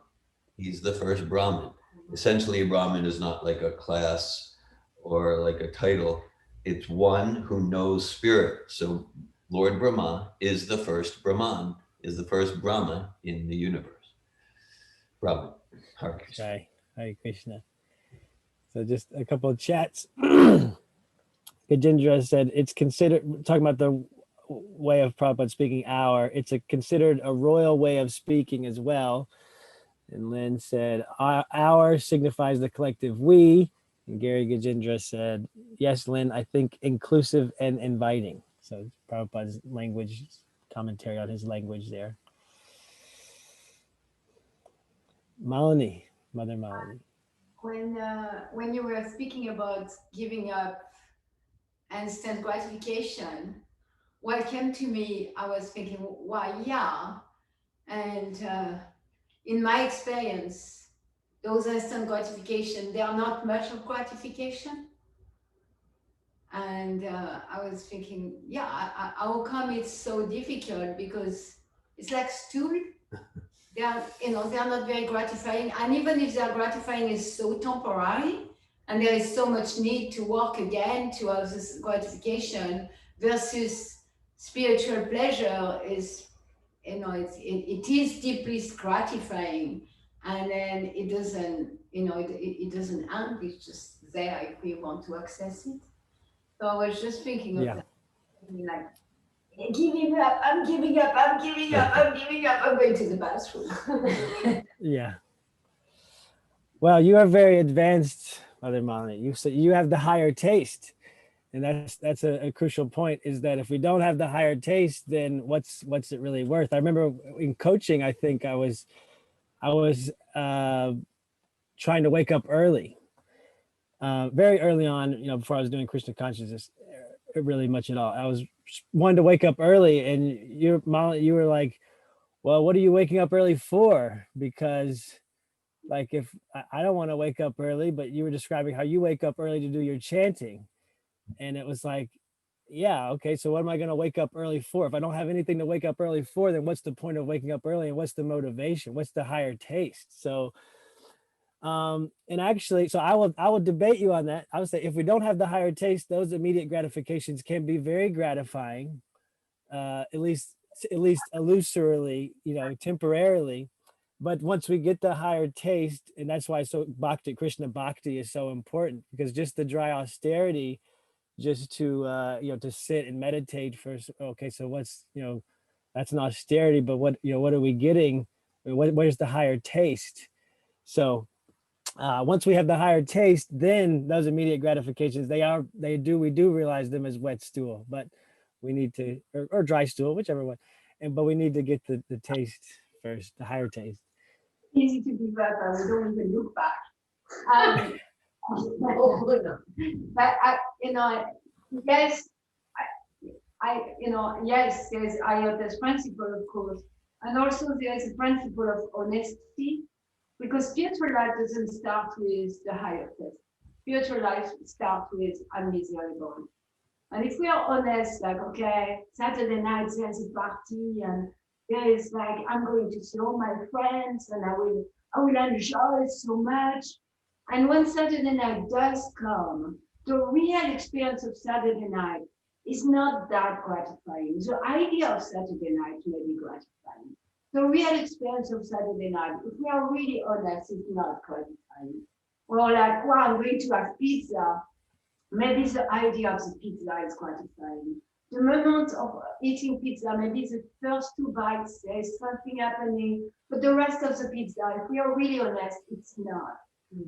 He's the first Brahmin. Essentially, a Brahmin is not like a class or like a title. It's one who knows spirit. So Lord Brahma is the first Brahman, is the first Brahma in the universe. Brahman. Hare Krishna. Okay. Hare Krishna. So just a couple of chats. Gajendra said it's considered, talking about the way of Prabhupada speaking it's considered a royal way of speaking as well. And Lynn said, our signifies the collective we. And Gary Gajendra said, yes, Lynn, I think inclusive and inviting. So Prabhupada's language, commentary on his language there. Malini, Mother Malini. When you were speaking about giving up instant gratification, what came to me, I was thinking, why, yeah. And in my experience, those instant gratification, they are not much of gratification. And I was thinking, yeah, how come it's so difficult? Because it's like stool. They are, they are not very gratifying. And even if they are gratifying, it's so temporary. And there is so much need to work again to have this gratification versus spiritual pleasure is, it is deeply gratifying, and then it doesn't, it doesn't end. It's just there if we want to access it. So I was just thinking of that, like, giving up, I'm giving up, I'm giving up, I'm giving up, I'm going to the bathroom. Yeah. Well, you are very advanced, Mother Malini. You have the higher taste. And that's a crucial point, is that if we don't have the higher taste, then what's it really worth? I remember in coaching, I think I was trying to wake up early, very early on, before I was doing Krishna consciousness, really much at all. I was wanting to wake up early, and you were like, well, what are you waking up early for? Because like, if I don't want to wake up early, but you were describing how you wake up early to do your chanting. And it was like, yeah, okay, so what am I going to wake up early for? If I don't have anything to wake up early for, then what's the point of waking up early, and what's the motivation? What's the higher taste? So, and actually, so I will debate you on that. I would say if we don't have the higher taste, those immediate gratifications can be very gratifying, at least illusorily, temporarily. But once we get the higher taste, and that's why Krishna Bhakti is so important, because just the dry austerity, just to to sit and meditate first. Okay, so what's that's an austerity, but what what are we getting? Where's the higher taste? So once we have the higher taste, then those immediate gratifications, we do realize them as wet stool, but we need to, or dry stool, whichever one, but we need to get the taste first, the higher taste. Easy to give up, and we don't even look back. But yes, yes, there's IOTS principle, of course, and also there's a principle of honesty, because spiritual life doesn't start with the higher test. Spiritual life starts with I'm miserable. And if we are honest, like, okay, Saturday night there's a party and there is like, I'm going to see all my friends and I will enjoy so much. And when Saturday night does come, the real experience of Saturday night is not that gratifying. The idea of Saturday night may be gratifying. The real experience of Saturday night, if we are really honest, is not gratifying. Or like, well, I'm going to have pizza. Maybe the idea of the pizza is gratifying. The moment of eating pizza, maybe the first 2 bites, there is something happening, but the rest of the pizza, if we are really honest, it's not.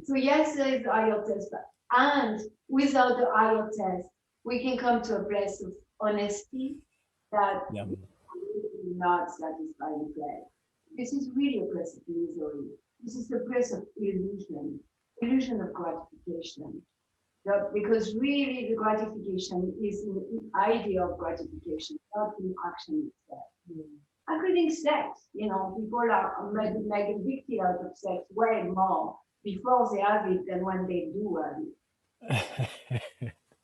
So yes, there is the IELTS test, and without the IELTS test, we can come to a place of honesty that will not satisfy the place. This is really a place of misery. This is the place of illusion of gratification. Because really the gratification is in the idea of gratification, not in action itself. Including sex, people are make a big deal out of sex way more before they have it than when they do have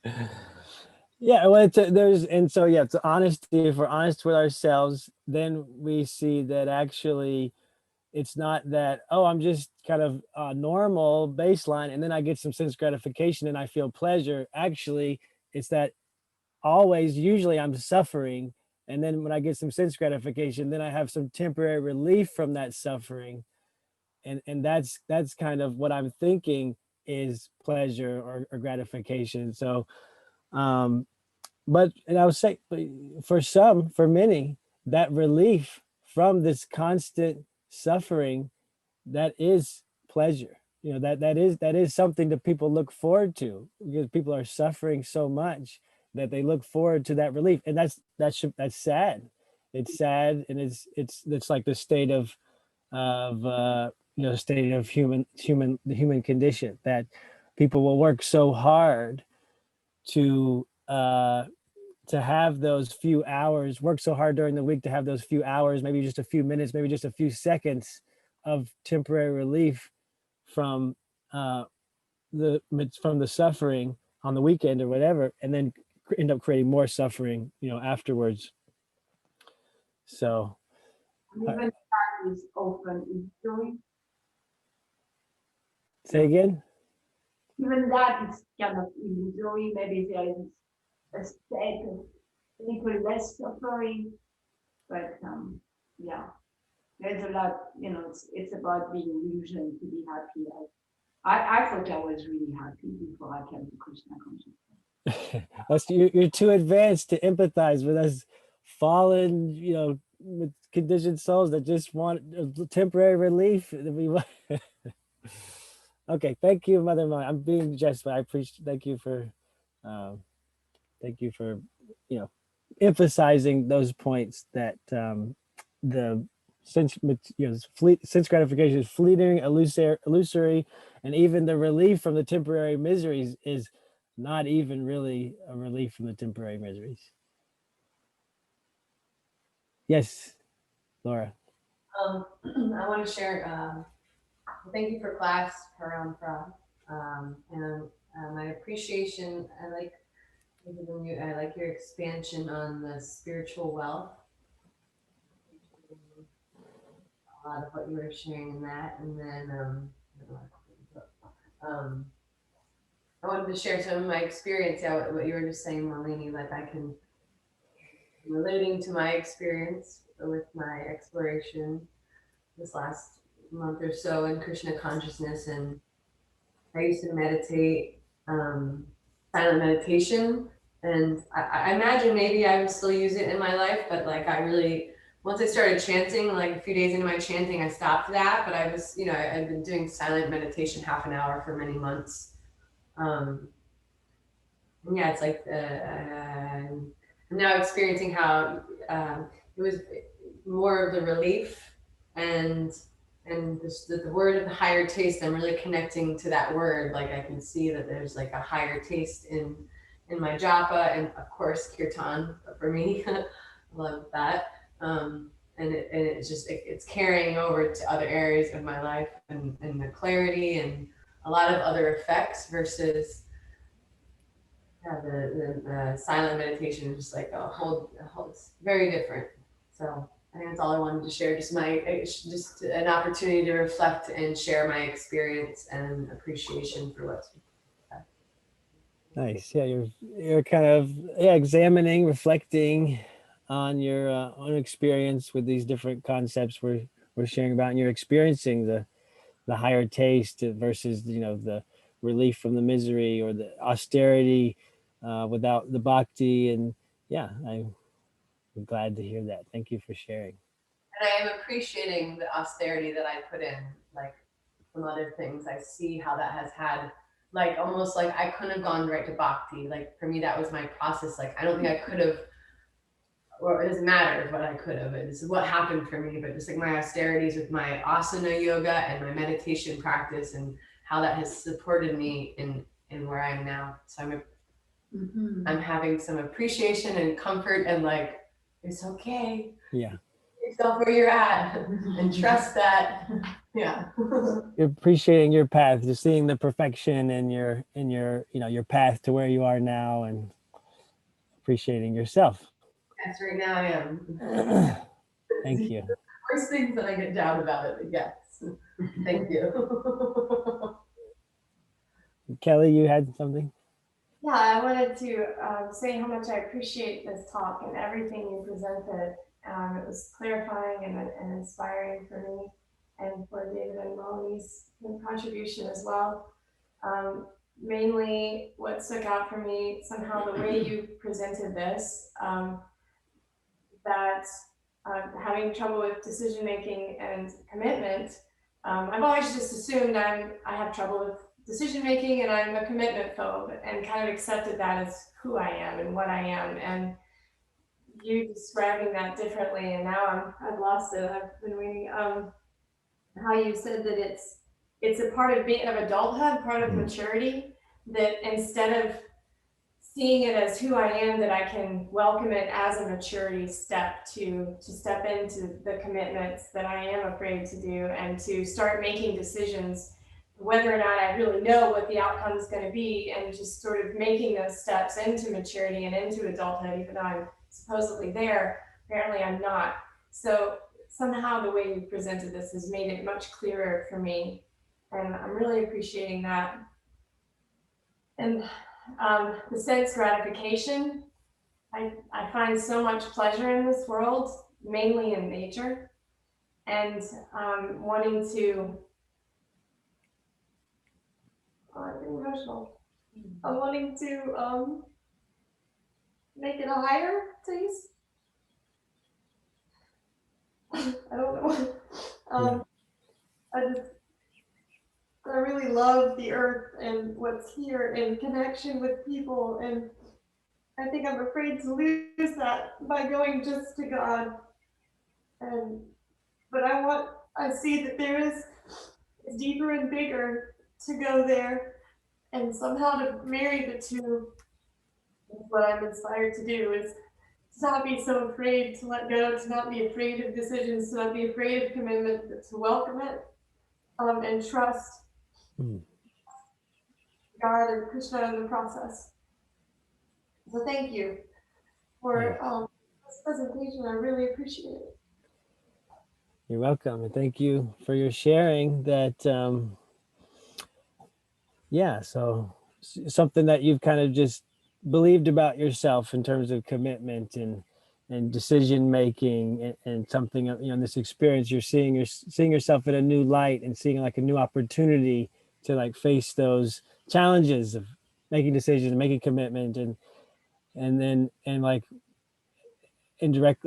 it. Yeah, well, it's honesty. If we're honest with ourselves, then we see that actually it's not that, oh, I'm just kind of normal baseline and then I get some sense gratification and I feel pleasure. Actually, it's that usually I'm suffering. And then when I get some sense gratification, then I have some temporary relief from that suffering. And that's kind of what I'm thinking is pleasure or gratification. So, and I would say for many, that relief from this constant suffering, that is pleasure. That is something that people look forward to, because people are suffering so much that they look forward to that relief. And that's sad. It's sad, and it's like the state of state of the human condition, that people will work so hard to have those few hours, work so hard during the week to have those few hours, maybe just a few minutes, maybe just a few seconds of temporary relief from the suffering on the weekend or whatever, and then end up creating more suffering, afterwards. So Even that is often illusory. Say again? Even that is kind of illusory. Maybe there is a state of a little less suffering, but yeah, there's a lot. It's about being illusion to be happy. I thought I was really happy before I came to Krishna consciousness. You're too advanced to empathize with us fallen, with conditioned souls that just want a temporary relief. Okay, thank you, Mother Maya. I'm being just, but I appreciate. Thank you for emphasizing those points, that the sense gratification is fleeting, illusory, and even the relief from the temporary miseries is not even really a relief from the temporary miseries. Yes, Laura. I want to share. Thank you for class, Parampara, and my appreciation. I like your expansion on the spiritual wealth. A lot of what you were sharing in that, and then I wanted to share some of my experience. Yeah, what you were just saying, Malini. Like I can relating to my experience with my exploration this last month or so in Krishna consciousness, and I used to meditate, silent meditation, and I imagine maybe I would still use it in my life, but like once I started chanting, like a few days into my chanting, I stopped that, but I was, I've been doing silent meditation half an hour for many months. And yeah, it's like I'm now experiencing how it was more of the relief and the word of the higher taste. I'm really connecting to that word. Like I can see that there's like a higher taste in in my japa, and of course kirtan for me. Love that. And it's carrying over to other areas of my life, and the clarity and a lot of other effects versus the silent meditation, just like a whole, it's very different. So I think that's all I wanted to share. Just an opportunity to reflect and share my experience and appreciation for what's. Nice. Yeah, you're kind of examining, reflecting on your own experience with these different concepts we're sharing about, and you're experiencing the higher taste versus the relief from the misery, or the austerity without the bhakti. And yeah, I'm glad to hear that. Thank you for sharing. And I am appreciating the austerity that I put in, like from other things. I see how that has had, like, almost like I couldn't have gone right to bhakti. Like for me, that was my process. Like I don't think I could have, or it doesn't matter what I could have. This is what happened for me. But just like my austerities with my asana yoga and my meditation practice, and how that has supported me in where I am now. So I'm having some appreciation and comfort, and like, it's okay. Yeah. Yourself where you're at and trust that. Yeah. You're appreciating your path, just seeing the perfection in your your path to where you are now, and appreciating yourself. Yes, right now I am. Thank you. Worst things that I get down about it, but yes. Thank you. Kelly, you had something? Yeah, I wanted to say how much I appreciate this talk and everything you presented. It was clarifying and inspiring for me, and for David and Molly's contribution as well. Mainly what stuck out for me, somehow the way you presented this, that having trouble with decision making and commitment, I've always just assumed I have trouble with decision making and I'm a commitment phobe, and kind of accepted that as who I am and what I am. And you describing that differently, and now I've lost it. I've been reading how you said that it's a part of adulthood, part of maturity, that instead of seeing it as who I am, that I can welcome it as a maturity step to step into the commitments that I am afraid to do, and to start making decisions, whether or not I really know what the outcome is going to be, and just sort of making those steps into maturity and into adulthood, even though I'm supposedly there. Apparently I'm not. So somehow the way you presented this has made it much clearer for me, and I'm really appreciating that. And the sense gratification, I find so much pleasure in this world, mainly in nature, and wanting to, I'm getting emotional. I'm wanting to make it a higher taste. I don't know. I really love the earth and what's here, and connection with people, and I think I'm afraid to lose that by going just to God. But I see that there is deeper and bigger to go there, and somehow to marry the two is what I'm inspired to do, is to not be so afraid to let go, to not be afraid of decisions, to not be afraid of commitment, but to welcome it, and trust God and Krishna in the process. So thank you for this presentation. I really appreciate it. You're welcome, and thank you for your sharing that. So something that you've kind of just believed about yourself in terms of commitment and decision making, and something, in this experience, you're seeing yourself in a new light, and seeing like a new opportunity to like face those challenges of making decisions, making commitment, and like indirect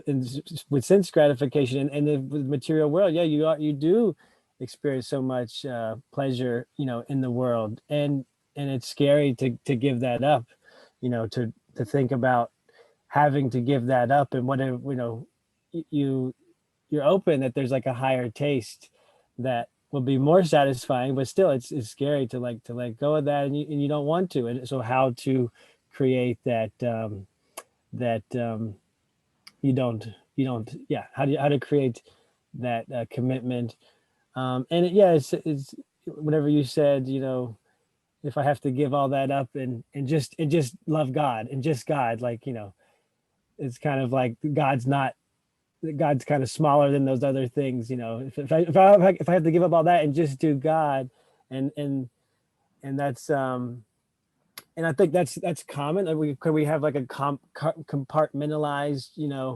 with sense gratification and the material world. Yeah, you do experience so much pleasure, in the world, and it's scary to give that up, to think about having to give that up, and whatever, you're open that there's like a higher taste that will be more satisfying, but still it's scary to let go of that, and you don't want to. And so how to create that you don't yeah, how to create that commitment. And it's whatever you said, if I have to give all that up and just love God and just God, like, it's kind of like God's kind of smaller than those other things, if I have to give up all that and just do God, and that's and I think that's common. Could we have like a compartmentalized,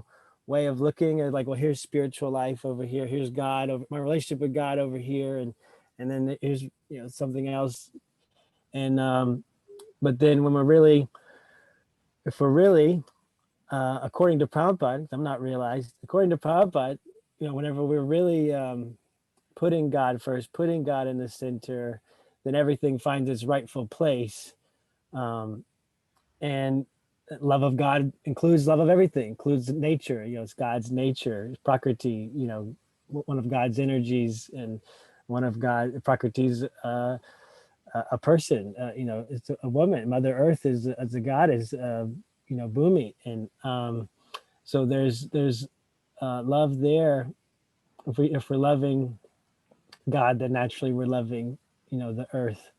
way of looking at, like, well, here's spiritual life over here, here's God over my relationship with God over here, and then here's something else. And but then when if we're really according to Prabhupada, I'm not realized, according to Prabhupada, whenever we're really putting God first, putting God in the center, then everything finds its rightful place. And love of God includes love of everything, includes nature, it's God's nature, Prakriti, one of God's energies, and one of Prakriti's a person, it's a woman. Mother Earth is as a goddess, Bhumi. And so there's love there. If we're loving God, then naturally we're loving, the earth.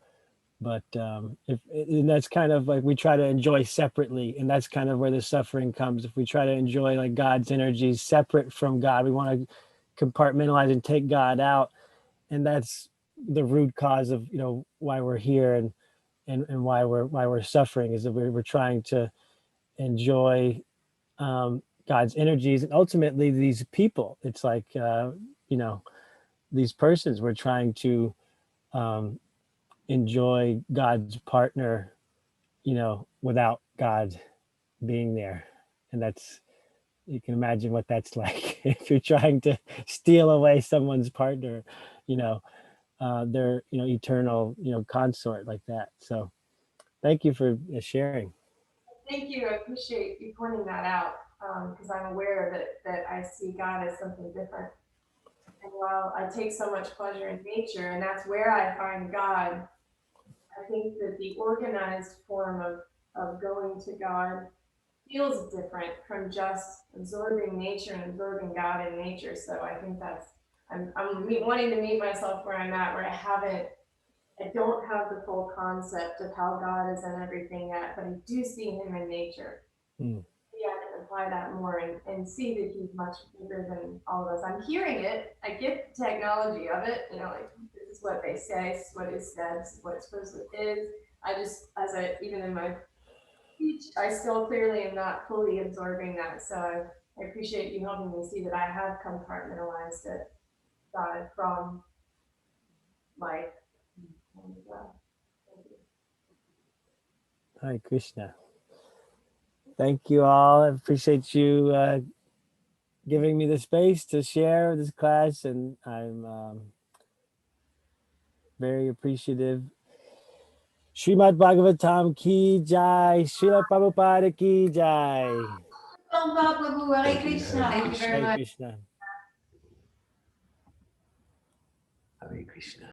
But and that's kind of like we try to enjoy separately, and that's kind of where the suffering comes. If we try to enjoy like God's energies separate from God, we want to compartmentalize and take God out, and that's the root cause of why we're here and why we're suffering, is that we're trying to enjoy God's energies, and ultimately these people. It's like these persons, we're trying to enjoy God's partner, without God being there. And you can imagine what that's like if you're trying to steal away someone's partner, their eternal consort like that. So thank you for sharing. Thank you. I appreciate you pointing that out, because I'm aware that I see God as something different. And while I take so much pleasure in nature, and that's where I find God, I think that the organized form of going to God feels different from just absorbing nature and absorbing God in nature. So I think I'm wanting to meet myself where I'm at, where I don't have the full concept of how God is in everything yet, but I do see him in nature. Mm. Yeah, I can apply that more and see that he's much bigger than all of us. I'm hearing it. I get the technology of it, like this is what they say, this is what is said, this is what it supposedly is. I just, even in my speech, I still clearly am not fully absorbing that. So I appreciate you helping me see that I have compartmentalized it, God, from life. Hare Krishna. Thank you all. I appreciate you giving me the space to share this class, and I'm very appreciative. Srimad Bhagavatam ki jai, Srila Prabhupada ki jai. Prabhu, Hare Thank you. Krishna. Hare Thank you very Hare much. Krishna. Hare Krishna.